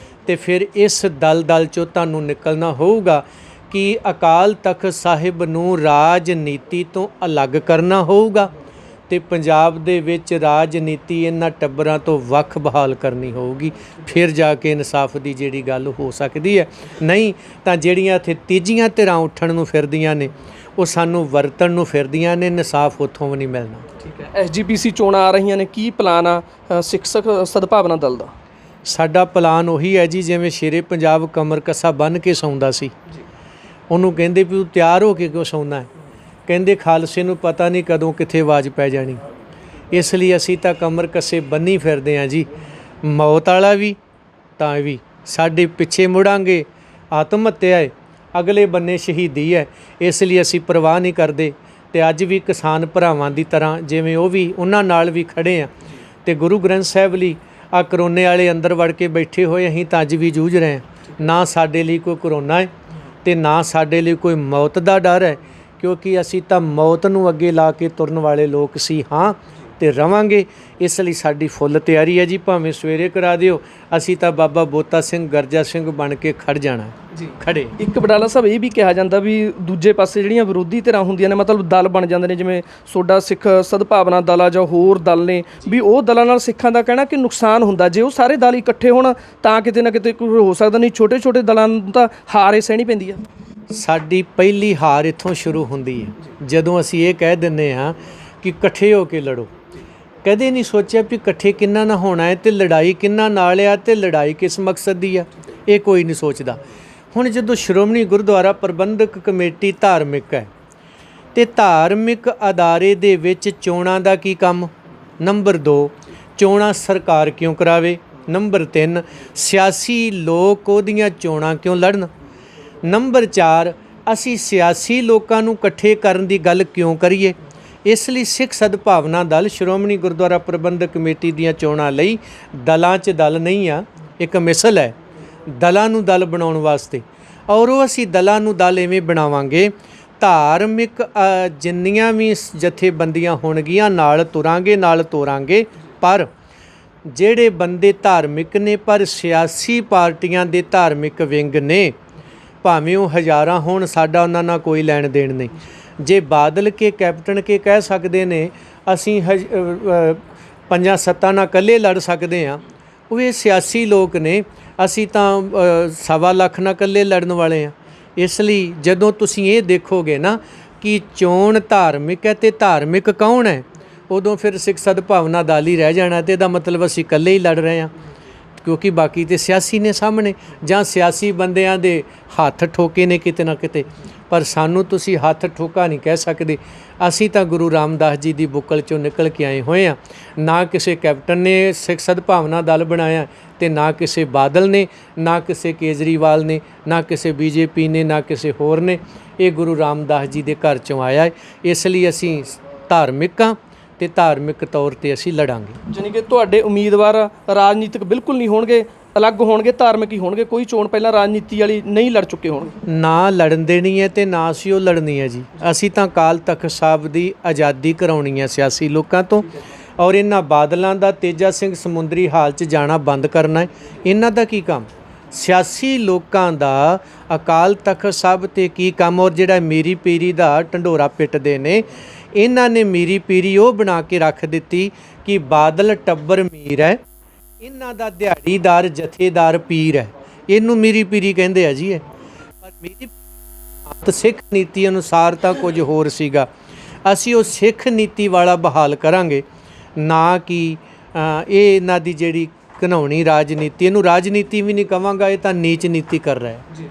ਤੇ ਫਿਰ ਇਸ ਦਲ 'ਚੋਂ ਤੁਹਾਨੂੰ ਨਿਕਲਣਾ ਹੋਊਗਾ ਕਿ ਅਕਾਲ ਤਖਤ ਸਾਹਿਬ ਨੂੰ ਰਾਜਨੀਤੀ ਤੋਂ ਅਲੱਗ ਕਰਨਾ ਹੋਊਗਾ ਤੇ ਪੰਜਾਬ ਦੇ ਵਿੱਚ ਰਾਜਨੀਤੀ ਇਹਨਾਂ ਟੱਬਰਾਂ ਤੋਂ ਵੱਖ ਬਹਾਲ ਕਰਨੀ ਹੋਊਗੀ। ਫਿਰ ਜਾ ਕੇ ਇਨਸਾਫ ਦੀ ਜਿਹੜੀ ਗੱਲ ਹੋ ਸਕਦੀ ਹੈ। ਨਹੀਂ ਤਾਂ ਜਿਹੜੀਆਂ ਇੱਥੇ ਤੀਜੀਆਂ ਧਿਰਾਂ ਉੱਠਣ ਨੂੰ ਫਿਰਦੀਆਂ ਨੇ, ਉਹ ਸਾਨੂੰ ਵਰਤਣ ਨੂੰ ਫਿਰਦੀਆਂ ਨੇ, ਇਨਸਾਫ ਉੱਥੋਂ ਵੀ ਨਹੀਂ ਮਿਲਣਾ। ਠੀਕ ਹੈ, SGPC ਚੋਣਾਂ ਆ ਰਹੀਆਂ ਨੇ, ਕੀ ਪਲਾਨ ਆ ਸਿੱਖ ਸਦਭਾਵਨਾ ਦਲ ਦਾ? ਸਾਡਾ ਪਲਾਨ ਉਹੀ ਹੈ ਜੀ, ਜਿਵੇਂ ਸ਼ੇਰੇ ਪੰਜਾਬ ਕਮਰ ਕੱਸਾ ਬੰਨ੍ਹ ਕੇ ਸੌਂਦਾ ਸੀ, ਉਹਨੂੰ ਕਹਿੰਦੇ ਵੀ ਤੂੰ ਤਿਆਰ ਹੋ ਕੇ ਕਿਉਂ ਸੌਂਦਾ ਹੈ? ਕਹਿੰਦੇ ਖਾਲਸੇ ਨੂੰ ਪਤਾ ਨਹੀਂ ਕਦੋਂ ਕਿੱਥੇ ਆਵਾਜ਼ ਪੈ ਜਾਣੀ। ਇਸ ਲਈ ਅਸੀਂ ਤਾਂ ਕਮਰ ਕੱਸੇ ਬੰਨੀ ਫਿਰਦੇ ਹਾਂ ਜੀ। ਮੌਤ ਵਾਲਾ ਵੀ ਤਾਂ ਵੀ ਸਾਡੇ ਪਿੱਛੇ ਮੁੜਾਂਗੇ, ਆਤਮ ਹੱਤਿਆ ਹੈ, ਅਗਲੇ ਬੰਨੇ ਸ਼ਹੀਦੀ ਹੈ। ਇਸ ਲਈ ਅਸੀਂ ਪਰਵਾਹ ਨਹੀਂ ਕਰਦੇ ਤੇ ਅੱਜ ਵੀ ਕਿਸਾਨ ਭਰਾਵਾਂ ਦੀ ਤਰ੍ਹਾਂ ਜਿਵੇਂ ਉਹ ਵੀ ਉਹਨਾਂ ਨਾਲ ਵੀ ਖੜੇ ਆ ਤੇ ਗੁਰੂ ਗ੍ਰੰਥ ਸਾਹਿਬ ਲਈ ਆ ਕਰੋਨੇ ਵਾਲੇ ਅੰਦਰ ਵੜ ਕੇ ਬੈਠੇ ਹੋਏ ਅਸੀਂ ਤਾਂ ਅੱਜ ਵੀ ਜੂਝ ਰਹੇ ਹਾਂ। ਨਾ ਸਾਡੇ ਲਈ ਕੋਈ ਕਰੋਨਾ ਹੈ ਤੇ ਨਾ ਸਾਡੇ ਲਈ ਕੋਈ ਮੌਤ ਦਾ ਡਰ ਹੈ, ਕਿਉਂਕਿ ਅਸੀਂ ਤਾਂ ਮੌਤ ਨੂੰ ਅੱਗੇ ਲਾ ਕੇ ਤੁਰਨ ਵਾਲੇ ਲੋਕ ਸੀ ਹਾਂ ਤੇ ਰਵਾਂਗੇ। ਇਸ ਲਈ ਸਾਡੀ ਫੁੱਲ ਤਿਆਰੀ ਹੈ ਜੀ। ਭਾਵੇਂ ਸਵੇਰੇ ਕਰਾ ਦਿਓ, ਅਸੀਂ ਤਾਂ ਬਾਬਾ ਬੋਤਾ ਸਿੰਘ ਗਰਜਾ ਸਿੰਘ ਬਣ ਕੇ ਖੜ ਜਾਣਾ ਜੀ, ਖੜੇ। ਇੱਕ ਬਡਾਲਾ ਸਾਹਿਬ ਇਹ ਵੀ ਕਿਹਾ ਜਾਂਦਾ ਵੀ ਦੂਜੇ ਪਾਸੇ ਜਿਹੜੀਆਂ ਵਿਰੋਧੀ ਧਿਰਾਂ ਹੁੰਦੀਆਂ ਨੇ, ਮਤਲਬ ਦਲ ਬਣ ਜਾਂਦੇ ਨੇ, ਜਿਵੇਂ ਸੋਡਾ ਸਿੱਖ ਸਦਭਾਵਨਾ ਦਲ ਆ ਜਾਂ ਹੋਰ ਦਲ ਨੇ, ਵੀ ਉਹ ਦਲਾਂ ਨਾਲ ਸਿੱਖਾਂ ਦਾ ਕਹਿਣਾ ਕਿ ਨੁਕਸਾਨ ਹੁੰਦਾ। ਜੇ ਉਹ ਸਾਰੇ ਦਲ ਇਕੱਠੇ ਹੋਣ ਤਾਂ ਕਿਤੇ ਨਾ ਕਿਤੇ ਕੋਈ ਹੋ ਸਕਦਾ, ਨਹੀਂ ਛੋਟੇ ਛੋਟੇ ਦਲਾਂ ਨੂੰ ਤਾਂ ਹਾਰ ਹੀ ਸਹਿਣੀ ਪੈਂਦੀ ਆ। ਸਾਡੀ ਪਹਿਲੀ ਹਾਰ ਇੱਥੋਂ ਸ਼ੁਰੂ ਹੁੰਦੀ ਹੈ, ਜਦੋਂ ਅਸੀਂ ਇਹ ਕਹਿ ਦਿੰਦੇ ਹਾਂ ਕਿ ਇਕੱਠੇ ਹੋ ਕੇ ਲੜੋ। ਕਦੇ ਨਹੀਂ ਸੋਚਿਆ ਵੀ ਇਕੱਠੇ ਕਿੰਨਾ ਨਾ ਹੋਣਾ ਹੈ ਤੇ ਲੜਾਈ ਕਿੰਨਾ ਨਾਲ ਆ ਤੇ ਲੜਾਈ ਕਿਸ ਮਕਸਦ ਦੀ ਆ, ਇਹ ਕੋਈ ਨਹੀਂ ਸੋਚਦਾ। ਹੁਣ ਜਦੋਂ ਸ਼੍ਰੋਮਣੀ ਗੁਰਦੁਆਰਾ ਪ੍ਰਬੰਧਕ ਕਮੇਟੀ ਧਾਰਮਿਕ ਹੈ ਤੇ ਧਾਰਮਿਕ ਅਦਾਰੇ ਦੇ ਵਿੱਚ ਚੋਣਾਂ ਦਾ ਕੀ ਕੰਮ? ਨੰਬਰ 2, ਚੋਣਾਂ ਸਰਕਾਰ ਕਿਉਂ ਕਰਾਵੇ? ਨੰਬਰ 3, ਸਿਆਸੀ ਲੋਕ ਉਹਦੀਆਂ ਚੋਣਾਂ ਕਿਉਂ ਲੜਨ? ਨੰਬਰ 4, ਅਸੀਂ ਸਿਆਸੀ ਲੋਕਾਂ ਨੂੰ ਇਕੱਠੇ ਕਰਨ ਦੀ ਗੱਲ ਕਿਉਂ ਕਰੀਏ? ਇਸ ਲਈ ਸਿੱਖ ਸਦਭਾਵਨਾ ਦਲ ਸ਼੍ਰੋਮਣੀ ਗੁਰਦੁਆਰਾ ਪ੍ਰਬੰਧਕ ਕਮੇਟੀ ਦੀਆਂ ਚੋਣਾਂ ਲਈ ਦਲਾਂ 'ਚ ਦਲ ਨਹੀਂ ਆ, ਇੱਕ ਮਿਸਲ ਹੈ ਦਲਾਂ ਨੂੰ ਦਲ ਬਣਾਉਣ ਵਾਸਤੇ। ਔਰ ਉਹ ਅਸੀਂ ਦਲਾਂ ਨੂੰ ਦਲ ਐਵੇਂ ਬਣਾਵਾਂਗੇ, ਧਾਰਮਿਕ ਜਿੰਨੀਆਂ ਵੀ ਜਥੇਬੰਦੀਆਂ ਹੋਣਗੀਆਂ ਨਾਲ ਤੁਰਾਂਗੇ, ਨਾਲ ਤੋਰਾਂਗੇ। ਪਰ ਜਿਹੜੇ ਬੰਦੇ ਧਾਰਮਿਕ ਨੇ ਪਰ ਸਿਆਸੀ ਪਾਰਟੀਆਂ ਦੇ ਧਾਰਮਿਕ ਵਿੰਗ ਨੇ, ਭਾਵੇਂ ਉਹ ਹਜ਼ਾਰਾਂ ਹੋਣ, ਸਾਡਾ ਉਹਨਾਂ ਨਾਲ ਕੋਈ ਲੈਣ ਦੇਣ ਨਹੀਂ। ਜੇ ਬਾਦਲ ਕੇ ਕੈਪਟਨ ਕੇ ਕਹਿ ਸਕਦੇ ਨੇ ਅਸੀਂ 5-7 ਨਾਲ ਇਕੱਲੇ ਲੜ ਸਕਦੇ ਹਾਂ, ਉਹ ਇਹ ਸਿਆਸੀ ਲੋਕ ਨੇ, ਅਸੀਂ ਤਾਂ 1.25 ਲੱਖ ਨਾਲ ਇਕੱਲੇ ਲੜਨ ਵਾਲੇ ਹਾਂ। ਇਸ ਲਈ ਜਦੋਂ ਤੁਸੀਂ ਇਹ ਦੇਖੋਗੇ ਨਾ ਕਿ ਚੋਣ ਧਾਰਮਿਕ ਹੈ ਤੇ ਧਾਰਮਿਕ ਕੌਣ ਹੈ, ਉਦੋਂ ਫਿਰ ਸਿੱਖ ਸਦਭਾਵਨਾ ਦਲ ਹੀ ਰਹਿ ਜਾਣਾ ਤੇ ਇਹਦਾ ਮਤਲਬ ਅਸੀਂ ਇਕੱਲੇ ਹੀ ਲੜ ਰਹੇ ਹਾਂ, ਕਿਉਂਕਿ ਬਾਕੀ ਤੇ ਸਿਆਸੀ ਨੇ ਸਾਹਮਣੇ, ਜਾਂ ਸਿਆਸੀ ਬੰਦਿਆਂ ਦੇ ਹੱਥ ਠੋਕੇ ਨੇ ਕਿਤੇ ਨਾ ਕਿਤੇ। ਪਰ ਸਾਨੂੰ ਤੁਸੀਂ ਹੱਥ ਠੋਕਾ ਨਹੀਂ ਕਹਿ ਸਕਦੇ। ਅਸੀਂ ਤਾਂ ਗੁਰੂ ਰਾਮਦਾਸ ਜੀ ਦੀ ਬੁੱਕਲ 'ਚੋਂ ਨਿਕਲ ਕੇ ਆਏ ਹੋਏ ਹਾਂ। ਨਾ ਕਿਸੇ ਕੈਪਟਨ ਨੇ ਸਿੱਖ ਸਦਭਾਵਨਾ ਦਲ ਬਣਾਇਆ ਤੇ ਨਾ ਕਿਸੇ ਬਾਦਲ ਨੇ, ਨਾ ਕਿਸੇ ਕੇਜਰੀਵਾਲ ਨੇ, ਨਾ ਕਿਸੇ BJP ਨੇ, ਨਾ ਕਿਸੇ ਹੋਰ ਨੇ। ਇਹ ਗੁਰੂ ਰਾਮਦਾਸ ਜੀ ਦੇ ਘਰ 'ਚੋਂ ਆਇਆ ਹੈ। ਇਸ ਲਈ ਅਸੀਂ ਧਾਰਮਿਕ ਹਾਂ ਤੇ ਧਾਰਮਿਕ ਤੌਰ ਤੇ ਅਸੀਂ ਲੜਾਂਗੇ। ਜਾਣੀ ਕਿ ਤੁਹਾਡੇ ਉਮੀਦਵਾਰ ਰਾਜਨੀਤਿਕ ਬਿਲਕੁਲ ਨਹੀਂ ਹੋਣਗੇ, ਅਲੱਗ ਹੋਣਗੇ, ਧਾਰਮਿਕ ਹੀ ਹੋਣਗੇ, ਕੋਈ ਚੋਣ ਪਹਿਲਾਂ ਰਾਜਨੀਤੀ ਵਾਲੀ ਨਹੀਂ ਲੜ ਚੁੱਕੇ ਹੋਣਗੇ। ਨਾ ਲੜਨ ਦੇਣੀ ਹੈ ਤੇ ਨਾ ਅਸੀਂ ਉਹ ਲੜਨੀ ਹੈ ਜੀ। ਅਸੀਂ ਤਾਂ ਅਕਾਲ ਤਖਤ ਸਾਹਿਬ ਦੀ ਆਜ਼ਾਦੀ ਕਰਾਉਣੀ ਹੈ ਸਿਆਸੀ ਲੋਕਾਂ ਤੋਂ, ਔਰ ਇਹਨਾਂ ਬਾਦਲਾਂ ਦਾ ਤੇਜਾ ਸਿੰਘ ਸਮੁੰਦਰੀ ਹਾਲ 'ਚ ਜਾਣਾ ਬੰਦ ਕਰਨਾ ਹੈ। ਇਹਨਾਂ ਦਾ ਕੀ ਕੰਮ? ਸਿਆਸੀ ਲੋਕਾਂ ਦਾ ਅਕਾਲ ਤਖਤ ਸਾਹਿਬ 'ਤੇ ਕੀ ਕੰਮ? ਔਰ ਜਿਹੜਾ ਮੀਰੀ ਪੀਰੀ ਦਾ ਢੰਡੋਰਾ ਪਿੱਟਦੇ ਨੇ, ਇਹਨਾਂ ਨੇ ਮੀਰੀ ਪੀਰੀ ਉਹ ਬਣਾ ਕੇ ਰੱਖ ਦਿੱਤੀ ਕਿ ਬਾਦਲ ਟੱਬਰ ਮੀਰ ਹੈ, ਇਹਨਾਂ ਦਾ ਦਿਹਾੜੀਦਾਰ ਜਥੇਦਾਰ ਪੀਰ ਹੈ। ਇਹਨੂੰ ਮੀਰੀ ਪੀਰੀ ਕਹਿੰਦੇ ਆ ਜੀ। ਪਰ ਮੀਰੀ ਸਿੱਖ ਨੀਤੀ ਅਨੁਸਾਰ ਤਾਂ ਕੁਝ ਹੋਰ ਸੀਗਾ। ਅਸੀਂ ਉਹ ਸਿੱਖ ਨੀਤੀ ਵਾਲਾ ਬਹਾਲ ਕਰਾਂਗੇ, ਨਾ ਕਿ ਇਹ ਇਹਨਾਂ ਦੀ ਜਿਹੜੀ ਘਿਨਾਉਣੀ ਰਾਜਨੀਤੀ, ਇਹਨੂੰ ਰਾਜਨੀਤੀ ਵੀ ਨਹੀਂ ਕਵਾਂਗਾ, ਇਹ ਤਾਂ ਨੀਚ ਨੀਤੀ ਕਰ ਰਿਹਾ ਹੈ ਜੀ।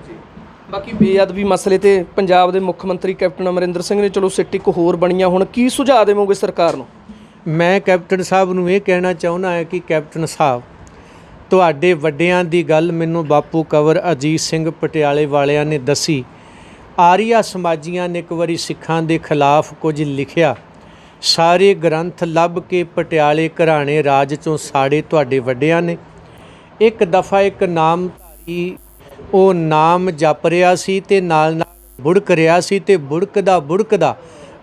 ਬਾਕੀ ਬੇਅਦਬੀ ਮਸਲੇ ਤੇ ਪੰਜਾਬ ਦੇ ਮੁੱਖ ਮੰਤਰੀ ਕੈਪਟਨ ਅਮਰਿੰਦਰ ਸਿੰਘ ਨੇ ਚਲੋ ਸਿੱਟ ਇੱਕ ਹੋਰ ਬਣੀਆਂ, ਹੁਣ ਕੀ ਸੁਝਾਅ ਦੇਵੋਗੇ ਸਰਕਾਰ ਨੂੰ? ਮੈਂ ਕੈਪਟਨ ਸਾਹਿਬ ਨੂੰ ਇਹ ਕਹਿਣਾ ਚਾਹੁੰਦਾ ਹੈ ਕਿ ਕੈਪਟਨ ਸਾਹਿਬ, ਤੁਹਾਡੇ ਵੱਡਿਆਂ ਦੀ ਗੱਲ ਮੈਨੂੰ ਬਾਪੂ ਕੰਵਰ ਅਜੀਤ ਸਿੰਘ ਪਟਿਆਲੇ ਵਾਲਿਆਂ ਨੇ ਦੱਸੀ ਆਰੀਆ ਸਮਾਜੀਆਂ ਨੇ ਇੱਕ ਵਾਰੀ ਸਿੱਖਾਂ ਦੇ ਖਿਲਾਫ ਕੁਝ ਲਿਖਿਆ, ਸਾਰੇ ਗ੍ਰੰਥ ਲੱਭ ਕੇ ਪਟਿਆਲੇ ਘਰਾਣੇ ਰਾਜ ਚੋਂ ਸਾੜੇ ਤੁਹਾਡੇ ਵੱਡਿਆਂ ਨੇ। ਇੱਕ ਦਫਾ ਇੱਕ ਨਾਮਧਾਰੀ ਉਹ ਨਾਮ ਜਪ ਰਿਹਾ ਸੀ ਤੇ ਨਾਲ ਨਾਲ ਬੁੜਕ ਰਿਹਾ ਸੀ, ਤੇ ਬੁੜਕਦਾ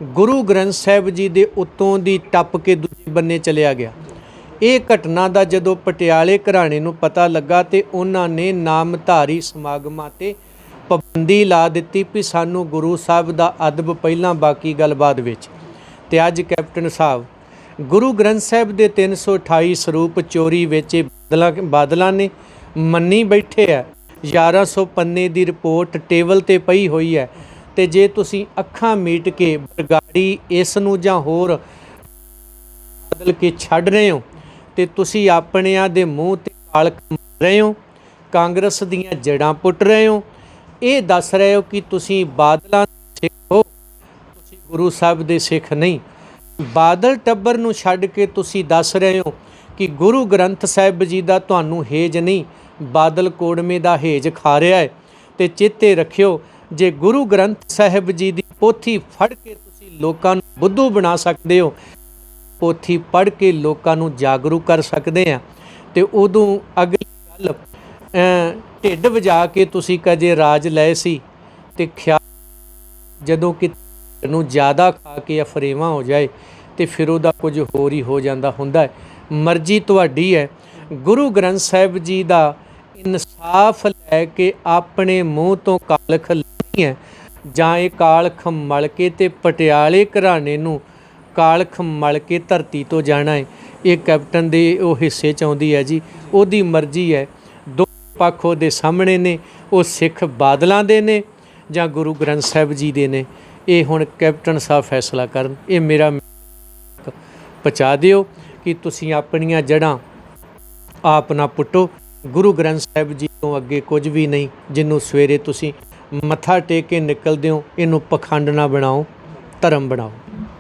ਗੁਰੂ ਗ੍ਰੰਥ ਸਾਹਿਬ ਜੀ ਦੇ ਉੱਤੋਂ ਦੀ ਟੱਪ ਕੇ ਦੂਜੇ ਬੰਨੇ ਚਲਿਆ ਗਿਆ। ਇਹ ਘਟਨਾ ਦਾ ਜਦੋਂ ਪਟਿਆਲੇ ਘਰਾਣੇ ਨੂੰ ਪਤਾ ਲੱਗਾ ਤੇ ਉਹਨਾਂ ਨੇ ਨਾਮਧਾਰੀ ਸਮਾਗਮਾਂ ਤੇ ਪਾਬੰਦੀ ਲਾ ਦਿੱਤੀ ਵੀ ਸਾਨੂੰ ਗੁਰੂ ਸਾਹਿਬ ਦਾ ਅਦਬ ਪਹਿਲਾਂ, ਬਾਕੀ ਗੱਲ ਬਾਅਦ ਵਿੱਚ। ਤੇ ਅੱਜ ਕੈਪਟਨ ਸਾਹਿਬ ਗੁਰੂ ਗ੍ਰੰਥ ਸਾਹਿਬ ਦੇ 328 ਸਰੂਪ ਚੋਰੀ ਵਿੱਚ ਬਾਦਲਾਂ ਨੇ ਮੰਨੀ ਬੈਠੇ ਹੈ। 1100 ਪੰਨੇ ਦੀ ਰਿਪੋਰਟ ਟੇਬਲ ਤੇ ਪਈ ਹੋਈ ਹੈ, ਤੇ ਜੇ ਤੁਸੀਂ ਅੱਖਾਂ ਮੀਟ ਕੇ ਬਰਗਾੜੀ ਇਸ ਨੂੰ ਜਾਂ ਹੋਰ ਬਦਲ ਕੇ ਛੱਡ ਰਹੇ ਹੋ ਤੇ ਤੁਸੀਂ ਆਪਣਿਆਂ ਦੇ ਮੂੰਹ ਤੇ ਕਾਲਕ ਮਾਰ ਰਹੇ ਹੋ, ਕਾਂਗਰਸ ਦੀਆਂ ਜੜ੍ਹਾਂ ਪੁੱਟ ਰਹੇ ਹੋ, ਇਹ ਦੱਸ ਰਹੇ ਹੋ ਕਿ ਤੁਸੀਂ ਬਾਦਲਾਂ ਦੇ ਸਿੱਖ ਹੋ, ਤੁਸੀਂ ਗੁਰੂ ਸਾਹਿਬ ਦੇ ਸਿੱਖ ਨਹੀਂ। ਬਾਦਲ ਟੱਬਰ ਨੂੰ ਛੱਡ ਕੇ ਤੁਸੀਂ ਦੱਸ ਰਹੇ ਹੋ ਕਿ ਗੁਰੂ ਗ੍ਰੰਥ ਸਾਹਿਬ ਜੀ ਦਾ ਤੁਹਾਨੂੰ ਹੇਜ ਨਹੀਂ, ਬਾਦਲ ਕੋੜਮੇ ਦਾ ਹੇਜ ਖਾ ਰਿਹਾ ਹੈ। ਤੇ ਚੇਤੇ ਰੱਖਿਓ, ਜੇ ਗੁਰੂ ਗ੍ਰੰਥ ਸਾਹਿਬ ਜੀ ਦੀ ਪੋਥੀ ਫੜ ਕੇ ਤੁਸੀਂ ਲੋਕਾਂ ਨੂੰ ਬੁੱਧੂ ਬਣਾ ਸਕਦੇ ਹੋ, ਪੋਥੀ ਪੜ੍ਹ ਕੇ ਲੋਕਾਂ ਨੂੰ ਜਾਗਰੂਕ ਕਰ ਸਕਦੇ ਆ, ਤੇ ਉਦੋਂ ਅਗਲੀ ਗੱਲ ਢਿੱਡ ਵਜਾ ਕੇ ਤੁਸੀਂ ਕਦੇ ਰਾਜ ਲਏ ਸੀ, ਤੇ ਖਿਆਲ ਜਦੋਂ ਕਿ ਨੂੰ ਜ਼ਿਆਦਾ ਖਾ ਕੇ ਅਫਰੇਵਾਂ ਹੋ ਜਾਏ ਤੇ ਫਿਰ ਉਹਦਾ ਕੁਝ ਹੋਰ ਹੀ ਹੋ ਜਾਂਦਾ ਹੁੰਦਾ ਹੈ। ਮਰਜ਼ੀ ਤੁਹਾਡੀ ਹੈ। ਗੁਰੂ ਗ੍ਰੰਥ ਸਾਹਿਬ ਜੀ ਦਾ ਇਨਸਾਫ ਲੈ ਕੇ ਆਪਣੇ ਮੂੰਹ ਤੋਂ ਕਾਲਖ ਲੈਣੀ ਹੈ, ਜਾਂ ਇਹ ਕਾਲਖ ਮਲ ਕੇ ਤੇ ਪਟਿਆਲੇ ਘਰਾਣੇ ਨੂੰ ਕਾਲਖ ਮਲ ਕੇ ਧਰਤੀ ਤੋਂ ਜਾਣਾ ਹੈ। ਇਹ ਕੈਪਟਨ ਦੇ ਉਹ ਹਿੱਸੇ 'ਚ ਆਉਂਦੀ ਹੈ ਜੀ, ਉਹਦੀ ਮਰਜ਼ੀ ਹੈ। ਦੋ ਪੱਖ ਉਹਦੇ ਸਾਹਮਣੇ ਨੇ, ਉਹ ਸਿੱਖ ਬਾਦਲਾਂ ਦੇ ਨੇ ਜਾਂ ਗੁਰੂ ਗ੍ਰੰਥ ਸਾਹਿਬ ਜੀ ਦੇ ਨੇ। ਇਹ ਹੁਣ ਕੈਪਟਨ ਸਾਹਿਬ ਫੈਸਲਾ ਕਰਨ। ਇਹ ਮੇਰਾ ਪਹੁੰਚਾ ਦਿਓ ਕਿ ਤੁਸੀਂ ਆਪਣੀਆਂ ਜੜ੍ਹਾਂ ਆਪ ਨਾ ਪੁੱਟੋ। ਗੁਰੂ ਗ੍ਰੰਥ ਸਾਹਿਬ ਜੀ ਤੋਂ ਅੱਗੇ ਕੁਝ ਵੀ ਨਹੀਂ। ਜਿਹਨੂੰ ਸਵੇਰੇ ਤੁਸੀਂ ਮੱਥਾ ਟੇਕ ਕੇ ਨਿਕਲਦੇ ਹੋ, ਇਹਨੂੰ ਪਖੰਡ ਨਾ ਬਣਾਓ, ਧਰਮ ਬਣਾਓ।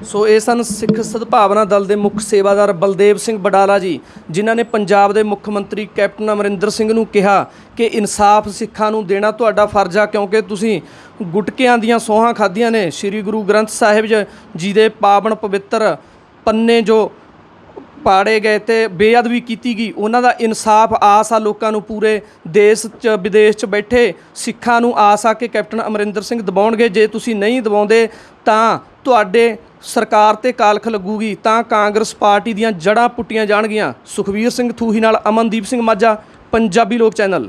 ਸੋ ਇਹ ਸਨ ਸਿੱਖ ਸਦਭਾਵਨਾ ਦਲ ਦੇ ਮੁੱਖ ਸੇਵਾਦਾਰ ਬਲਦੇਵ ਸਿੰਘ ਬਡਾਲਾ ਜੀ, ਜਿਨ੍ਹਾਂ ਨੇ ਪੰਜਾਬ ਦੇ ਮੁੱਖ ਮੰਤਰੀ ਕੈਪਟਨ ਅਮਰਿੰਦਰ ਸਿੰਘ ਨੂੰ ਕਿਹਾ ਕਿ ਇਨਸਾਫ ਸਿੱਖਾਂ ਨੂੰ ਦੇਣਾ ਤੁਹਾਡਾ ਫਰਜ਼ ਆ, ਕਿਉਂਕਿ ਤੁਸੀਂ ਗੁਟਕਿਆਂ ਦੀਆਂ ਸੌਹਾਂ ਖਾਧੀਆਂ ਨੇ। ਸ੍ਰੀ ਗੁਰੂ ਗ੍ਰੰਥ ਸਾਹਿਬ ਜੀ ਦੇ ਪਾਵਨ ਪਵਿੱਤਰ ਪੰਨੇ ਜੋ ਪਾੜੇ ਗਏ ਤੇ ਬੇਅਦਬੀ ਕੀਤੀ ਗਈ, ਉਹਨਾਂ ਦਾ ਇਨਸਾਫ ਆਸ ਆ ਲੋਕਾਂ ਨੂੰ। ਪੂਰੇ ਦੇਸ਼ 'ਚ ਵਿਦੇਸ਼ 'ਚ ਬੈਠੇ ਸਿੱਖਾਂ ਨੂੰ ਆਸ ਆ ਕਿ ਕੈਪਟਨ ਅਮਰਿੰਦਰ ਸਿੰਘ ਦਬਾਉਣਗੇ। ਜੇ ਤੁਸੀਂ ਨਹੀਂ ਦਬਾਉਂਦੇ ਤਾਂ ਤੁਹਾਡੇ ਸਰਕਾਰ ਤੇ ਕਾਲਖ ਲੱਗੂਗੀ, ਤਾਂ ਕਾਂਗਰਸ ਪਾਰਟੀ ਦੀਆਂ ਜੜ੍ਹਾਂ ਪੁੱਟੀਆਂ ਜਾਣਗੀਆਂ। ਸੁਖਬੀਰ ਸਿੰਘ ਥੂਹੀ ਨਾਲ ਅਮਨਦੀਪ ਸਿੰਘ ਮਾਝਾ, ਪੰਜਾਬੀ ਲੋਕ ਚੈਨਲ।